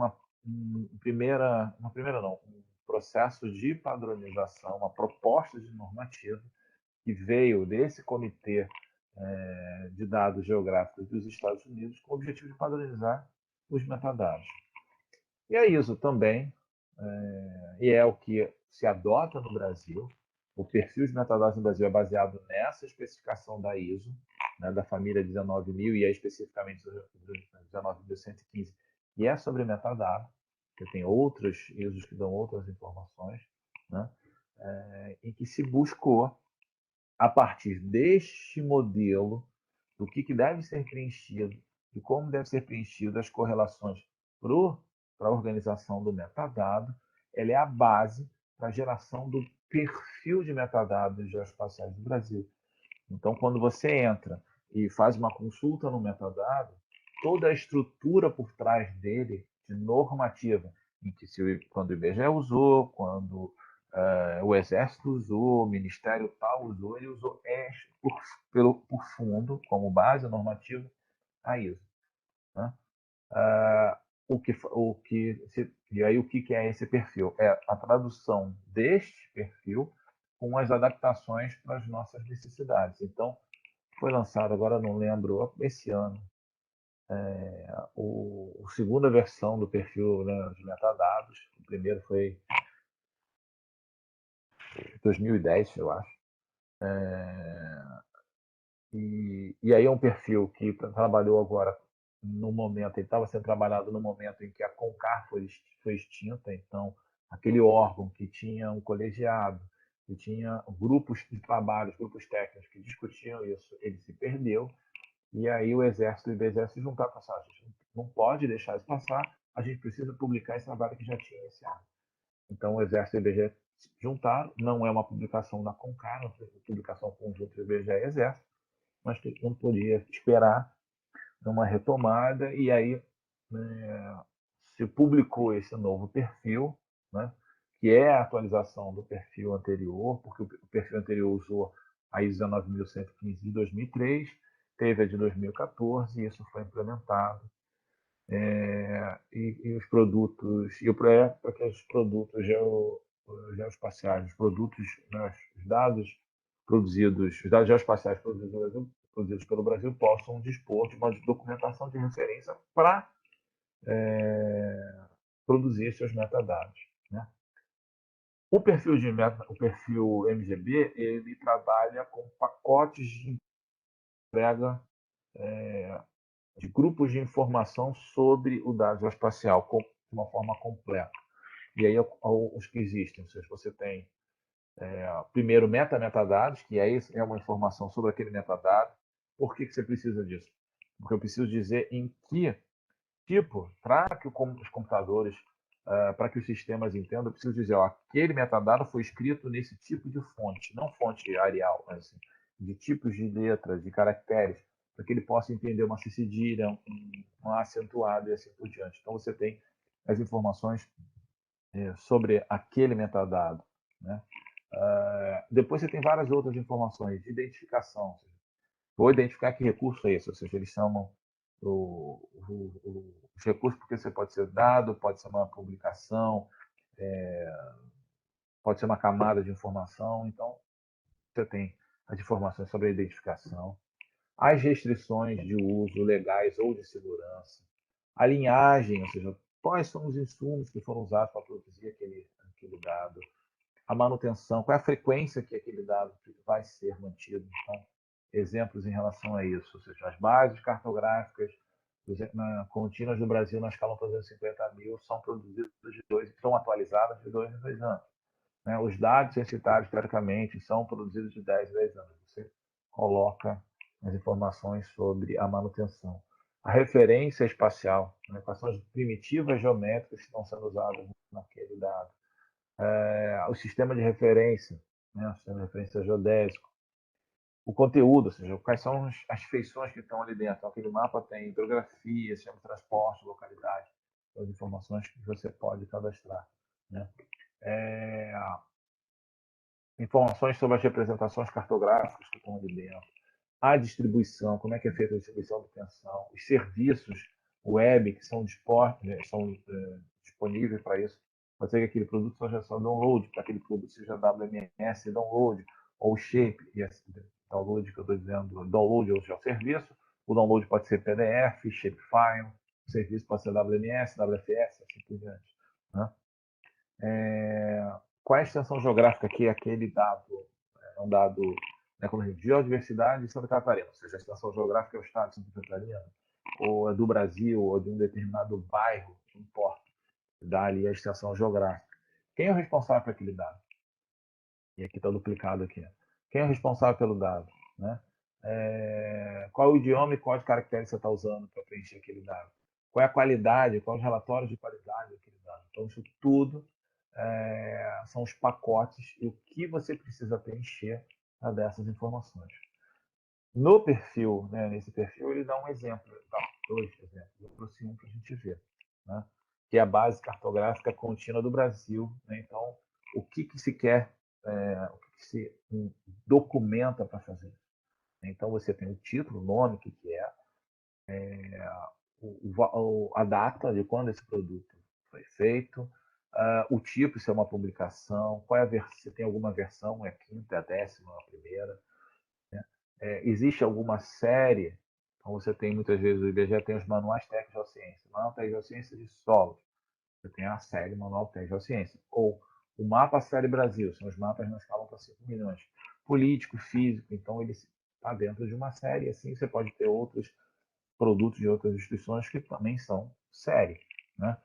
processo de padronização, uma proposta de normativa que veio desse comitê de dados geográficos dos Estados Unidos com o objetivo de padronizar os metadados. E a ISO também, e é o que se adota no Brasil. O perfil de metadados no Brasil é baseado nessa especificação da ISO, né, da família 19.000, e é especificamente 19.115, e é sobre metadado, que tem outros ISOs que dão outras informações, né, em que se buscou, a partir deste modelo, do que deve ser preenchido, de como deve ser preenchido as correlações para a organização do metadado, ela é a base para a geração do perfil de metadados geoespaciais do Brasil. Então, quando você entra e faz uma consulta no metadado, toda a estrutura por trás dele, de normativa, em que quando o IBGE usou, quando o Exército usou, o Ministério tal usou, ele usou por fundo, como base normativa, a ISO. Né? E aí o que é esse perfil? É a tradução deste perfil com as adaptações para as nossas necessidades. Então, foi lançado, agora não lembro, esse ano, a segunda versão do perfil, né, de metadados. O primeiro foi em 2010, eu acho. E aí é um perfil que trabalhou agora no momento, ele estava sendo trabalhado no momento em que a CONCAR foi extinta, então aquele órgão que tinha um colegiado, que tinha grupos de trabalho, grupos técnicos que discutiam isso, ele se perdeu, e aí o Exército e o IBGE se juntaram e falaram: a gente não pode deixar isso passar, a gente precisa publicar esse trabalho que já tinha iniciado. Então o Exército e o IBGE se juntaram, não é uma publicação da CONCAR, é uma publicação conjunta do IBGE e Exército, mas que não podia esperar uma retomada, e aí se publicou esse novo perfil, né, que é a atualização do perfil anterior, porque o perfil anterior usou a ISO 19115 de 2003, teve a de 2014, e isso foi implementado. E os produtos, e o projeto para que os produtos geoespaciais, os produtos, né, os dados produzidos, os dados geoespaciais produzidos pelo Brasil possam dispor de uma documentação de referência para produzir seus metadados, né? O perfil MGB, ele trabalha com pacotes de entrega de grupos de informação sobre o dado geoespacial de uma forma completa. E aí os que existem, ou seja, você tem primeiro metadados, que é uma informação sobre aquele metadado. Por que você precisa disso? Porque eu preciso dizer em que tipo, para que os computadores, para que os sistemas entendam, eu preciso dizer, ó, aquele metadado foi escrito nesse tipo de fonte, não fonte Arial, mas assim, de tipos de letras, de caracteres, para que ele possa entender uma cedilha, um acentuado e assim por diante. Então você tem as informações sobre aquele metadado, né? Depois você tem várias outras informações de identificação. Vou identificar que recurso é esse, ou seja, eles chamam os recursos porque você pode ser dado, pode ser uma publicação, pode ser uma camada de informação. Então, você tem as informações sobre a identificação, as restrições de uso legais ou de segurança, a linhagem, ou seja, quais são os insumos que foram usados para produzir aquele dado, a manutenção, qual é a frequência que aquele dado vai ser mantido. Então, exemplos em relação a isso, ou seja, as bases cartográficas contínuas do Brasil na escala 350.000 são produzidas estão atualizadas de 2 em 2 anos. Né? Os dados censitários, teoricamente, são produzidos de 10 em 10 anos. Você coloca as informações sobre a manutenção. A referência espacial, né? Quais são as primitivas geométricas que estão sendo usadas naquele dado. O sistema de referência, né? O sistema de referência geodésico. O conteúdo, ou seja, quais são as feições que estão ali dentro. Então, aquele mapa tem hidrografia, sistema de transporte, localidade, as informações que você pode cadastrar. Né? Informações sobre as representações cartográficas que estão ali dentro. A distribuição, como é que é feita a distribuição da atenção, os serviços web que são disponíveis para isso. Pode ser que aquele produto seja só download, para aquele produto seja WMS download, ou shape, e assim, download que eu estou dizendo, download é o serviço, o download pode ser PDF, shapefile, o serviço pode ser WMS, WFS, assim por diante. Né? Qual é a extensão geográfica que aquele dado é um dado, né, como diz, biodiversidade de Santa Catarina, ou seja, a extensão geográfica é o estado de Santa Catarina, ou é do Brasil, ou de um determinado bairro, não importa, dá ali a extensão geográfica. Quem é o responsável por aquele dado? E aqui está duplicado aqui. Quem é o responsável pelo dado? Né? Qual é o idioma e quais caracteres você está usando para preencher aquele dado? Qual é a qualidade, quais os relatórios de qualidade daquele dado? Então, isso tudo são os pacotes e o que você precisa preencher dessas informações. No perfil, né, nesse perfil, ele dá um exemplo, dois exemplos, eu trouxe um para a gente ver, né, que é a base cartográfica contínua do Brasil. Né, então, o que se quer, o que se documenta para fazer isso? Então, você tem o título, o nome, o que a data de quando esse produto foi feito, o tipo, se é uma publicação, qual é a versão, se tem alguma versão, é a quinta, é a décima, a primeira. Né? Existe alguma série, então você tem muitas vezes, o IBGE tem os manuais técnicos de geociência, manual técnico de geociência de solos, você tem a série manual técnico de geociência, ou o mapa série Brasil, são os mapas na escala para 5 milhões. Político, físico, então ele está dentro de uma série, assim você pode ter outros produtos de outras instituições que também são série. Né?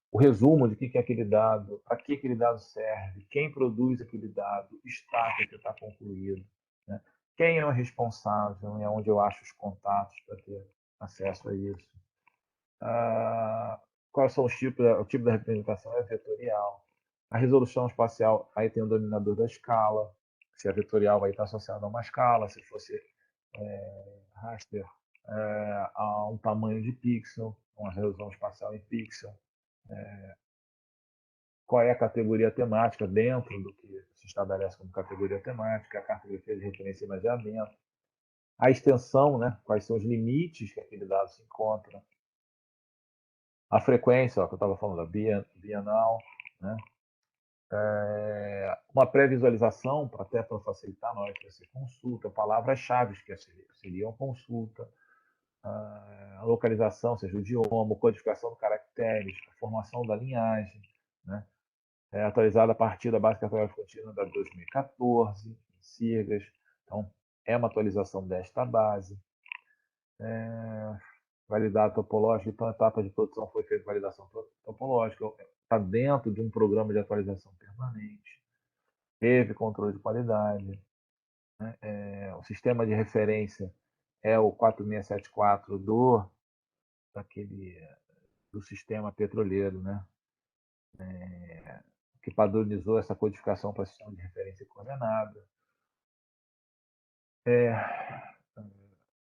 O resumo de que é aquele dado, para que aquele dado serve, quem produz aquele dado, status que está concluído, né? Quem é o responsável, é onde eu acho os contatos para ter acesso a isso. Quais são os tipos, o tipo da representação é vetorial. A resolução espacial, aí tem o dominador da escala, se é vetorial vai estar associado a uma escala, se fosse raster, a um tamanho de pixel, uma resolução espacial em pixel. Qual é a categoria temática dentro do que se estabelece como categoria temática, a cartografia de referência e imaginamento, a extensão, né? Quais são os limites que aquele dado se encontra, a frequência, ó, que eu estava falando, da bienal, né? Uma pré-visualização, até para facilitar na hora que você consulta, palavras-chave que seriam consulta, a localização, ou seja, o idioma, a codificação de caracteres, a formação da linhagem, né? atualizada a partir da base cartográfica contínua da 2014, em Sirgas. Então, é uma atualização desta base. Validado topológico, então a etapa de produção foi feita validação topológica, está dentro de um programa de atualização permanente, teve controle de qualidade, né? O sistema de referência é o 4674 do sistema petroleiro, né? Que padronizou essa codificação para sistema de referência coordenada.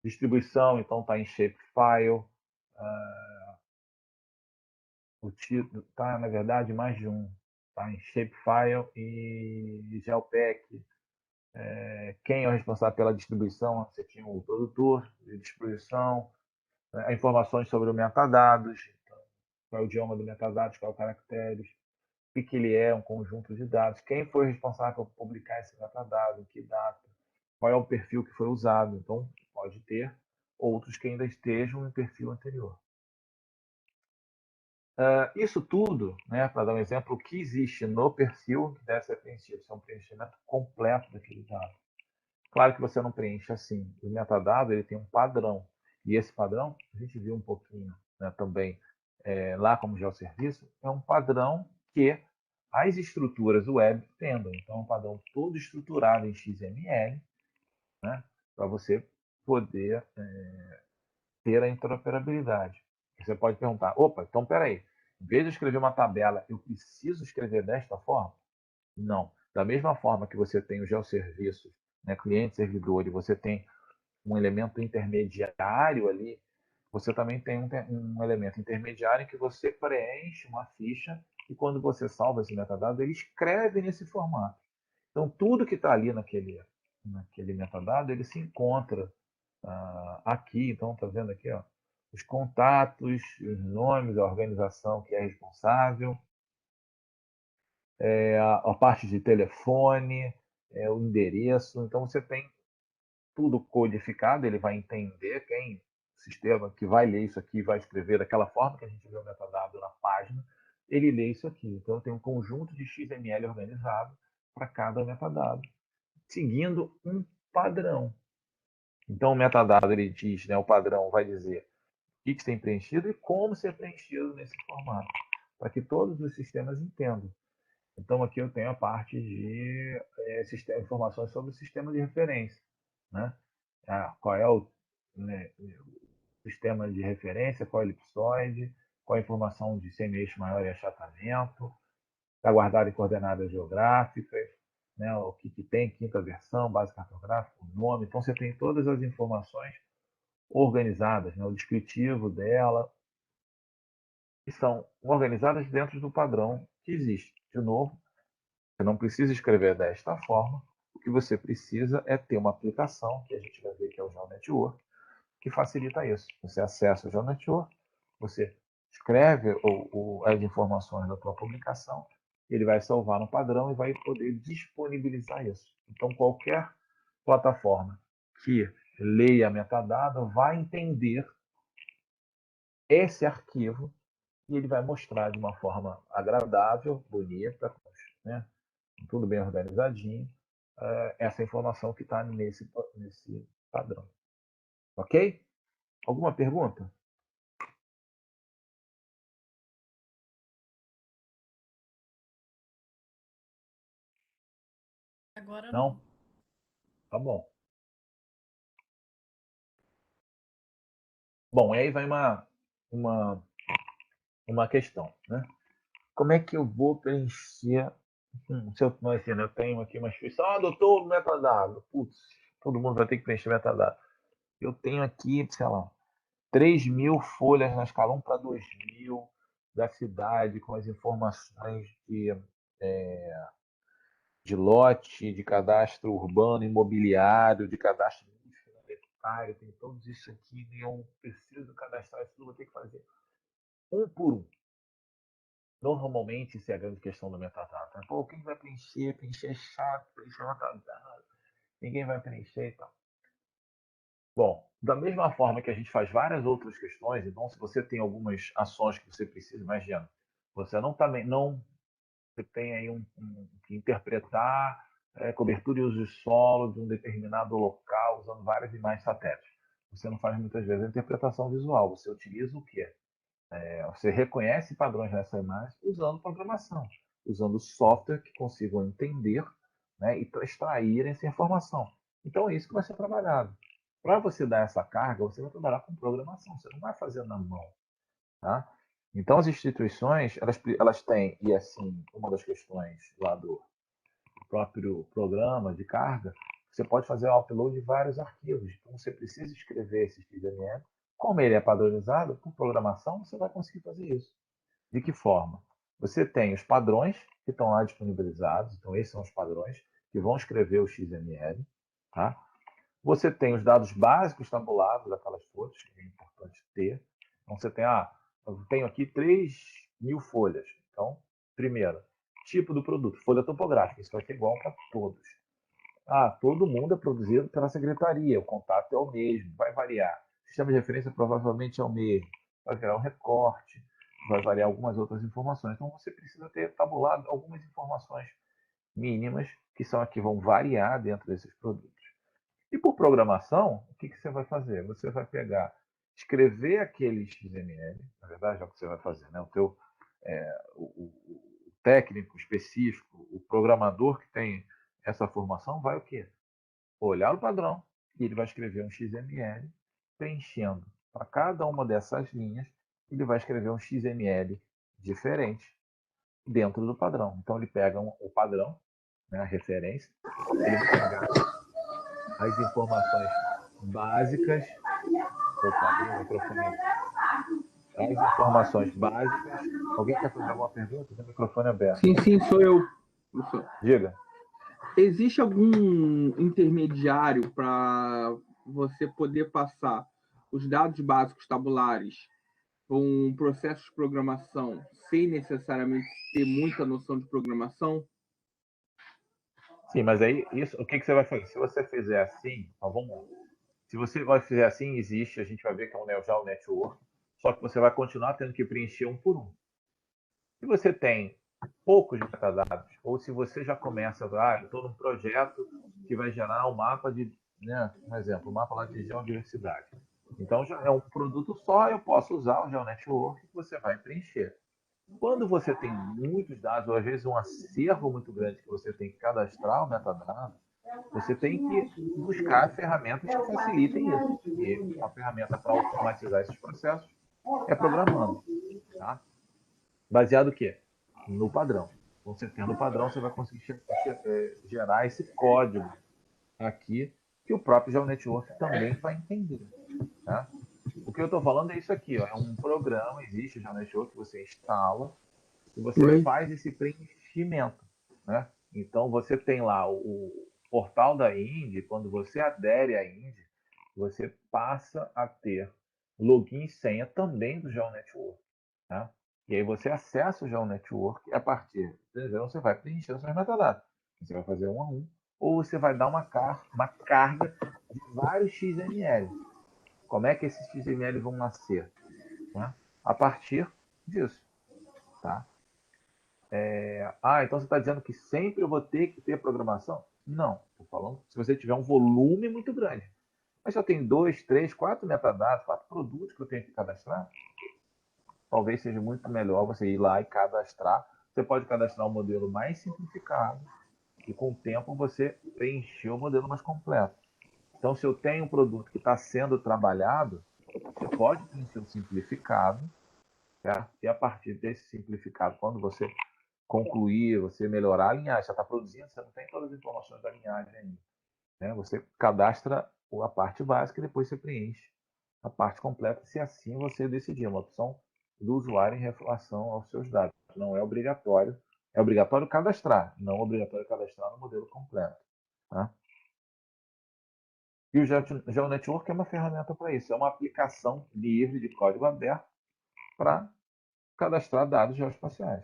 Distribuição, então, está em shapefile. O título está, na verdade, mais de um. Está em shapefile e gelpack. Quem é o responsável pela distribuição? Você tinha o produtor de distribuição, né? Informações sobre o metadados, então, qual é o idioma do metadados, qual é o caracteres, o que ele é, um conjunto de dados, quem foi responsável por publicar esse metadado, em que data, qual é o perfil que foi usado. Então, pode ter outros que ainda estejam em perfil anterior. Isso tudo, né, para dar um exemplo, o que existe no perfil que deve ser preenchido, isso é um preenchimento completo daquele dado. Claro que você não preenche assim. O metadado ele tem um padrão. E esse padrão, a gente viu um pouquinho, né, também lá como geosserviço, é um padrão que as estruturas web tendem. Então, é um padrão todo estruturado em XML, né, para você poder ter a interoperabilidade. Você pode perguntar, opa, então peraí, em vez de escrever uma tabela, eu preciso escrever desta forma? Não. Da mesma forma que você tem os geosserviços, né, cliente, servidor, e você tem um elemento intermediário ali, você também tem um elemento intermediário em que você preenche uma ficha e quando você salva esse metadado, ele escreve nesse formato. Então, tudo que está ali naquele metadado, ele se encontra aqui. Então, está vendo aqui, ó, os contatos, os nomes, a organização que é responsável, a parte de telefone, o endereço. Então, você tem tudo codificado, ele vai entender quem o sistema que vai ler isso aqui vai escrever daquela forma que a gente vê o metadado na página, ele lê isso aqui. Então, tem um conjunto de XML organizado para cada metadado, seguindo um padrão. Então, o metadado ele diz, né, o padrão vai dizer o que tem preenchido e como ser preenchido nesse formato, para que todos os sistemas entendam. Então, aqui eu tenho a parte de informações sobre o sistema de referência, né? Qual é né, o sistema de referência, qual é o elipsoide, qual é a informação de semi-eixo maior e achatamento, está guardado em coordenadas geográficas, né, o que tem, quinta versão, base cartográfica, o nome. Então, você tem todas as informações organizadas, né, o descritivo dela, que são organizadas dentro do padrão que existe. De novo, você não precisa escrever desta forma. O que você precisa é ter uma aplicação, que a gente vai ver que é o GeoNetwork, que facilita isso. Você acessa o GeoNetwork, você escreve as informações da sua publicação, ele vai salvar no padrão e vai poder disponibilizar isso. Então, qualquer plataforma que leia metadado vai entender esse arquivo e ele vai mostrar de uma forma agradável, bonita, né? Tudo bem organizadinho, essa informação que está nesse padrão. Ok? Alguma pergunta? Agora Não? não. Tá bom. Bom, aí vai uma, uma questão, né? Como é que eu vou preencher? Se eu, imagina, eu tenho aqui uma instituição, doutor, metadado. Putz, todo mundo vai ter que preencher metadado. Eu tenho aqui, sei lá, 3.000 folhas na escala 1 para 2.000 da cidade, com as informações de lote, de cadastro urbano, imobiliário, de cadastro fundiário, tem todos isso aqui, e eu preciso cadastrar isso tudo, vou ter que fazer um por um. Normalmente, isso é a grande questão do metadata. Pô, quem vai preencher? Preencher é chato, preencher é metadata. Ninguém vai preencher e tal. Bom, da mesma forma que a gente faz várias outras questões, então se você tem algumas ações que você precisa, imagina, você não você tem aí que interpretar cobertura e uso de solo de um determinado local usando várias imagens satélites. Você não faz muitas vezes a interpretação visual, você utiliza o quê? Você reconhece padrões nessa imagem usando programação, usando software que consigam entender, né, e extrair essa informação. Então é isso que vai ser trabalhado. Para você dar essa carga, você vai trabalhar com programação, você não vai fazer na mão. Tá? Então as instituições, elas têm, e assim, uma das questões lá do próprio programa de carga, você pode fazer o upload de vários arquivos. Então você precisa escrever esse XML. Como ele é padronizado, por programação, você vai conseguir fazer isso. De que forma? Você tem os padrões que estão lá disponibilizados, então esses são os padrões que vão escrever o XML. Tá? Você tem os dados básicos tabulados daquelas folhas, que é importante ter. Então você tem, eu tenho aqui 3.000 folhas. Então, primeiro, tipo do produto, folha topográfica, isso vai ser igual para todos. Todo mundo é produzido pela secretaria, o contato é o mesmo, vai variar. O sistema de referência provavelmente é o mesmo, vai virar um recorte, vai variar algumas outras informações. Então você precisa ter tabulado algumas informações mínimas que são aqui, vão variar dentro desses produtos. E por programação, o que você vai fazer? Você vai pegar, escrever aquele XML, na verdade é o que você vai fazer, né? O técnico específico, o programador que tem essa formação vai o quê? Olhar o padrão e ele vai escrever um XML preenchendo para cada uma dessas linhas, ele vai escrever um XML diferente dentro do padrão. Então ele pega o padrão, né, a referência, ele vai pegar as informações básicas. Opa, abri o microfone. As informações básicas. Alguém quer fazer alguma pergunta? Tem o microfone aberto. Sim, sou eu. Professor. Diga. Existe algum intermediário para você poder passar os dados básicos tabulares para um processo de programação sem necessariamente ter muita noção de programação? Sim, mas aí isso, o que você vai fazer? Se você fizer assim, vamos lá. Se você vai fazer assim, existe, a gente vai ver que é um já o network, só que você vai continuar tendo que preencher um por um. Se você tem poucos metadados, ou se você já começa, eu estou num projeto que vai gerar um mapa de, né, um exemplo, um mapa lá de geodiversidade. Então já é um produto só, eu posso usar o GeoNetwork que você vai preencher. Quando você tem muitos dados, ou às vezes um acervo muito grande que você tem que cadastrar o metadado, você tem que buscar ferramentas que facilitem isso. E uma ferramenta para automatizar esses processos é programando. Tá? Baseado o quê? No padrão. Você tendo o padrão, você vai conseguir gerar esse código aqui que o próprio GeoNetwork também vai entender. Tá? O que eu estou falando é isso aqui, ó, é um programa, existe o GeoNetwork que você instala e você faz esse preenchimento. Né? Então você tem lá o portal da Indy, quando você adere à Indy, você passa a ter login e senha também do GeoNetwork. Tá? E aí você acessa o GeoNetwork e a partir de você vai preencher os seus metadados. Você vai fazer um a um, ou você vai dar uma carga de vários XML. Como é que esses XML vão nascer? Né? A partir disso. Tá? Então você está dizendo que sempre eu vou ter que ter programação? Não. Estou falando se você tiver um volume muito grande. Mas se eu tenho 2, 3, 4 metadados, 4 produtos que eu tenho que cadastrar, talvez seja muito melhor você ir lá e cadastrar. Você pode cadastrar um modelo mais simplificado e com o tempo você preencher o modelo mais completo. Então, se eu tenho um produto que está sendo trabalhado, você pode preencher o simplificado, certo? E a partir desse simplificado, quando você concluir, você melhorar a linhagem, já está produzindo, você não tem todas as informações da linhagem ainda. Né? Você cadastra a parte básica e depois você preenche a parte completa, se assim você decidir. Uma opção do usuário em relação aos seus dados. Não é obrigatório. É obrigatório cadastrar, não obrigatório cadastrar no modelo completo. Tá? E o GeoNetwork é uma ferramenta para isso. É uma aplicação livre de código aberto para cadastrar dados geoespaciais.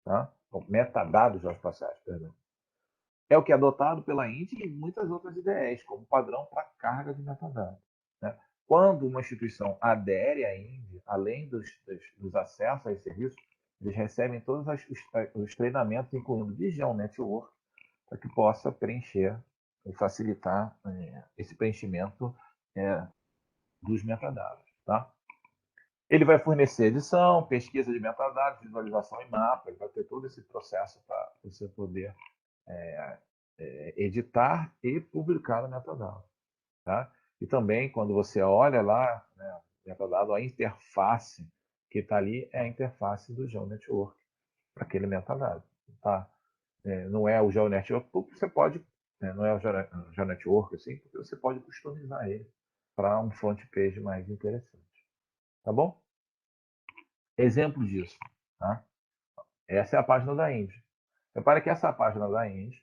Tá? Metadados geoespaciais, perdão. É o que é adotado pela Indy e muitas outras IDEs, como padrão para carga de metadados. Né? Quando uma instituição adere à Indy, além dos acessos a esse serviço, eles recebem todos os treinamentos, incluindo de GeoNetwork, para que possa preencher e facilitar esse preenchimento dos metadados. Tá? Ele vai fornecer edição, pesquisa de metadados, visualização e mapa, ele vai ter todo esse processo para você poder editar e publicar o metadado. Tá? E também, quando você olha lá, né, metadado, a interface que está ali é a interface do GeoNetwork para aquele metadado. Tá? Não é o GeoNetwork, porque você pode, não é o GeoNetwork, assim, porque você pode customizar ele para um front page mais interessante. Tá bom? Exemplo disso. Tá? Essa é a página da Indy. Repare que essa página da Indy,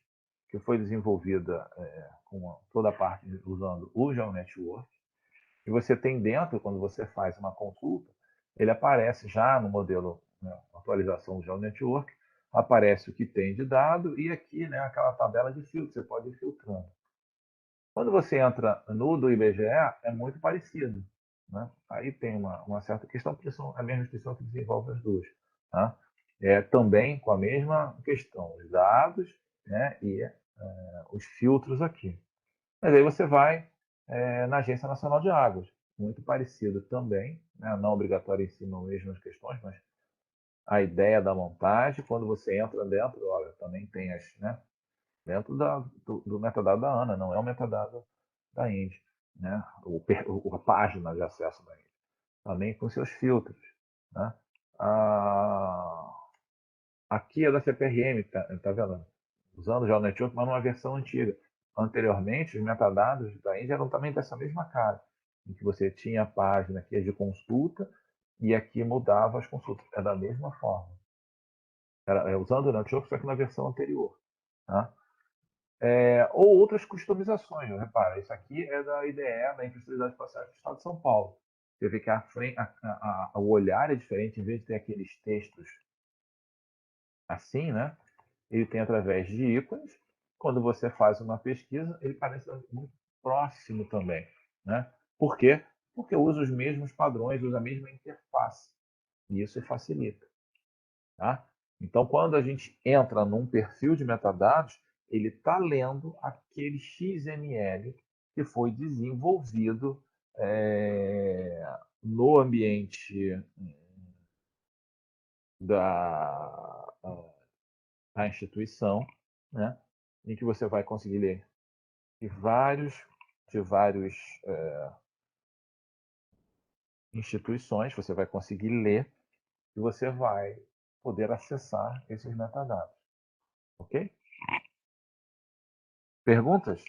que foi desenvolvida com toda a parte usando o GeoNetwork, e você tem dentro, quando você faz uma consulta, ele aparece já no modelo, né, atualização do GeoNetwork, aparece o que tem de dado e aqui, né, aquela tabela de filtro, você pode ir filtrando. Quando você entra no do IBGE, é muito parecido. Né? Aí tem uma certa questão, porque são a mesma instituição que desenvolve as duas. Tá? Também com a mesma questão, os dados, né, e os filtros aqui. Mas aí você vai na Agência Nacional de Águas, muito parecido também, né, não obrigatório em cima das mesmas questões, mas a ideia da montagem, quando você entra dentro, olha, também tem né, dentro do metadado da ANA, não é o metadado da Indy, né, a página de acesso da Indy, também com seus filtros. Né? Aqui é da CPRM, tá vendo? Usando já o Network, mas numa versão antiga. Anteriormente, os metadados da Indy eram também dessa mesma cara, em que você tinha a página aqui de consulta e aqui mudava as consultas. É da mesma forma. Usando o Network, só que na versão anterior. Tá? Ou outras customizações. Repara, isso aqui é da IDE, da Infraestrutura Espacial do Estado de São Paulo. Você vê que o olhar é diferente, em vez de ter aqueles textos assim, né? Ele tem através de ícones. Quando você faz uma pesquisa, ele parece muito próximo também. Né? Por quê? Porque usa os mesmos padrões, usa a mesma interface. E isso facilita. Tá? Então, quando a gente entra num perfil de metadados, ele está lendo aquele XML que foi desenvolvido no ambiente da instituição, né? Em que você vai conseguir ler de vários instituições, você vai conseguir ler e você vai poder acessar esses metadados. Ok? Perguntas?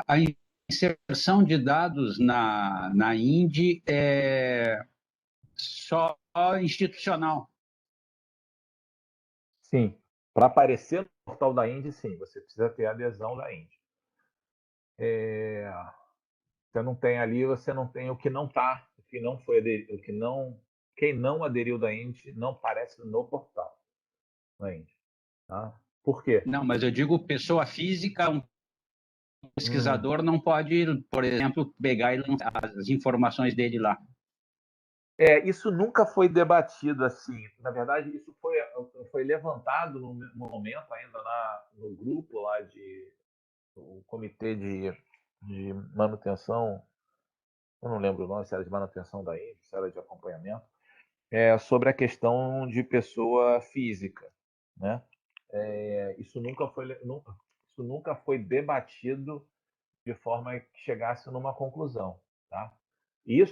A inserção de dados na Indy é só institucional. Sim. Para aparecer no portal da Indy, sim, você precisa ter a adesão da Indy. Você não tem ali, você não tem o que não está, o que não foi aderido, quem não aderiu da Indy não aparece no portal da Indy. Tá? Por quê? Não, mas eu digo pessoa física, um pesquisador não pode, por exemplo, pegar as informações dele lá. Isso nunca foi debatido assim. Na verdade, isso foi levantado no momento ainda no grupo lá o comitê de manutenção, eu não lembro o nome, se era de manutenção da Indy, se era de acompanhamento, sobre a questão de pessoa física, né? Isso nunca foi debatido de forma que chegasse numa conclusão, tá? E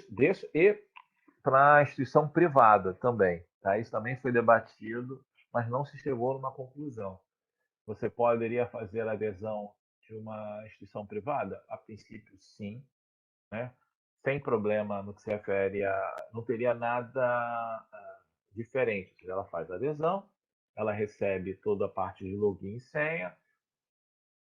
para a instituição privada também, tá? Isso também foi debatido, mas não se chegou numa conclusão. Você poderia fazer adesão de uma instituição privada? A princípio, sim, né? Sem problema no que se refere não teria nada diferente. Ela faz a adesão, ela recebe toda a parte de login e senha,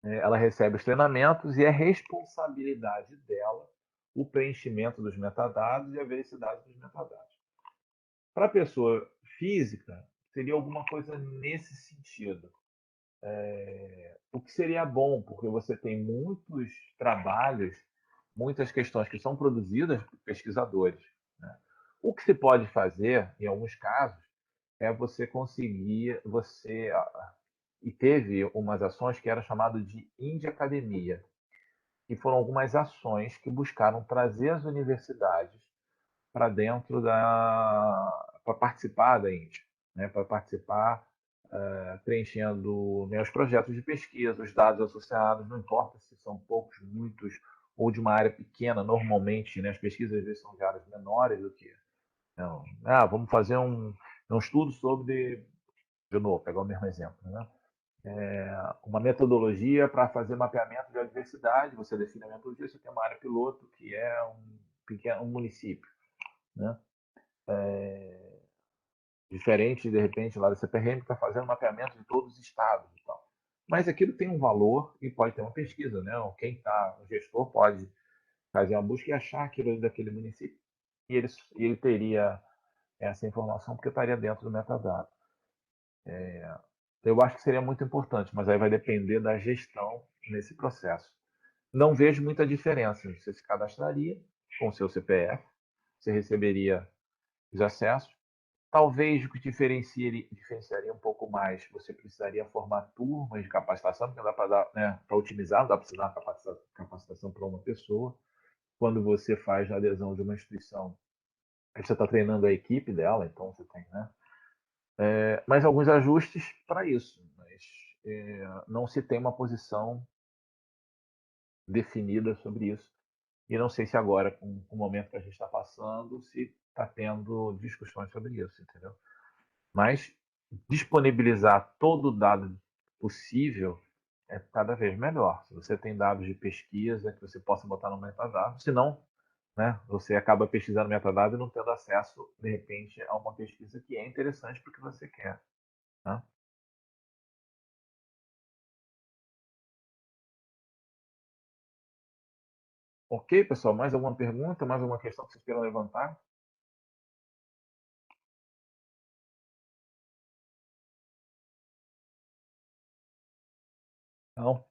ela recebe os treinamentos e é responsabilidade dela o preenchimento dos metadados e a veracidade dos metadados. Para a pessoa física, seria alguma coisa nesse sentido. o que seria bom, porque você tem muitos trabalhos, muitas questões que são produzidas por pesquisadores, né? O que se pode fazer, em alguns casos, é você conseguir, e teve umas ações que era chamado de Indie Academia, que foram algumas ações que buscaram trazer as universidades para dentro para participar da Índia, né? Para participar preenchendo, né, os projetos de pesquisa, os dados associados, não importa se são poucos, muitos ou de uma área pequena, normalmente, né, as pesquisas às vezes são de áreas menores do que. Não, vamos fazer um estudo sobre, de novo, pegar o mesmo exemplo, né? Uma metodologia para fazer mapeamento de adversidade, você define a metodologia, você tem uma área piloto que é um município, né? Diferente, de repente, lá da CPRM, que está fazendo mapeamento de todos os estados e tal. Mas aquilo tem um valor e pode ter uma pesquisa, né? Quem está, o gestor pode fazer uma busca e achar aquilo ali daquele município. E ele teria essa informação porque estaria dentro do metadado. Eu acho que seria muito importante, mas aí vai depender da gestão nesse processo. Não vejo muita diferença. Você se cadastraria com o seu CPF, você receberia os acessos. Talvez o que diferenciaria um pouco mais, você precisaria formar turmas de capacitação, porque não dá para dar, né, para otimizar, não dá para você dar uma capacitação para uma pessoa. Quando você faz a adesão de uma instituição, você está treinando a equipe dela, então você tem, né? Mas alguns ajustes para isso. Mas não se tem uma posição definida sobre isso. E não sei se agora, com o momento que a gente está passando, se está tendo discussões sobre isso, entendeu? Mas disponibilizar todo o dado possível é cada vez melhor. Se você tem dados de pesquisa que você possa botar no metadado, senão, né, você acaba pesquisando metadado e não tendo acesso, de repente, a uma pesquisa que é interessante para o que você quer. Tá? Ok, pessoal? Mais alguma pergunta? Mais alguma questão que vocês queiram levantar? Não?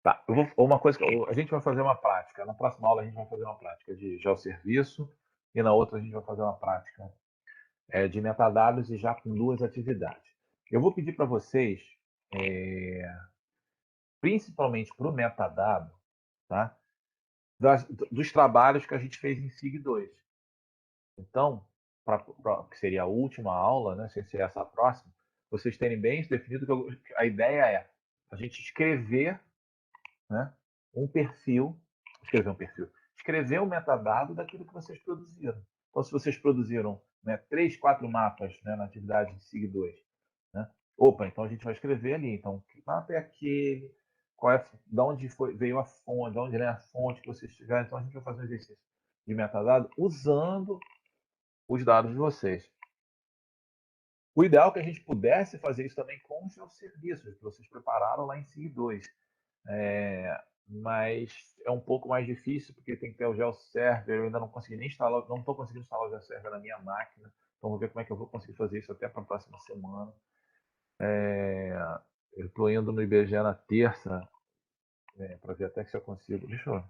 Tá. Uma coisa a gente vai fazer uma prática. Na próxima aula a gente vai fazer uma prática de geosserviço e na outra a gente vai fazer uma prática de metadados e já com duas atividades. Eu vou pedir para vocês, principalmente para o metadado, tá? Dos trabalhos que a gente fez em SIG2. Então, que seria a última aula, né, sem ser essa próxima, vocês terem bem isso definido, que a ideia é a gente escrever, né, escrever um metadado daquilo que vocês produziram. Então, se vocês produziram, né, 3, 4 mapas, né, na atividade de SIG2, né? Opa, então a gente vai escrever ali. Então, que mapa é aquele? De onde veio a fonte? De onde é a fonte que vocês tiveram? Então, a gente vai fazer um exercício de metadado usando os dados de vocês. O ideal é que a gente pudesse fazer isso também com os seus serviços que vocês prepararam lá em SIG2. Mas é um pouco mais difícil porque tem que ter o GeoServer. Eu ainda não consegui nem instalar, não estou conseguindo instalar o GeoServer na minha máquina. Então vou ver como é que eu vou conseguir fazer isso até para a próxima semana. Eu estou indo no IBGE na terça para ver até se eu consigo. Deixa eu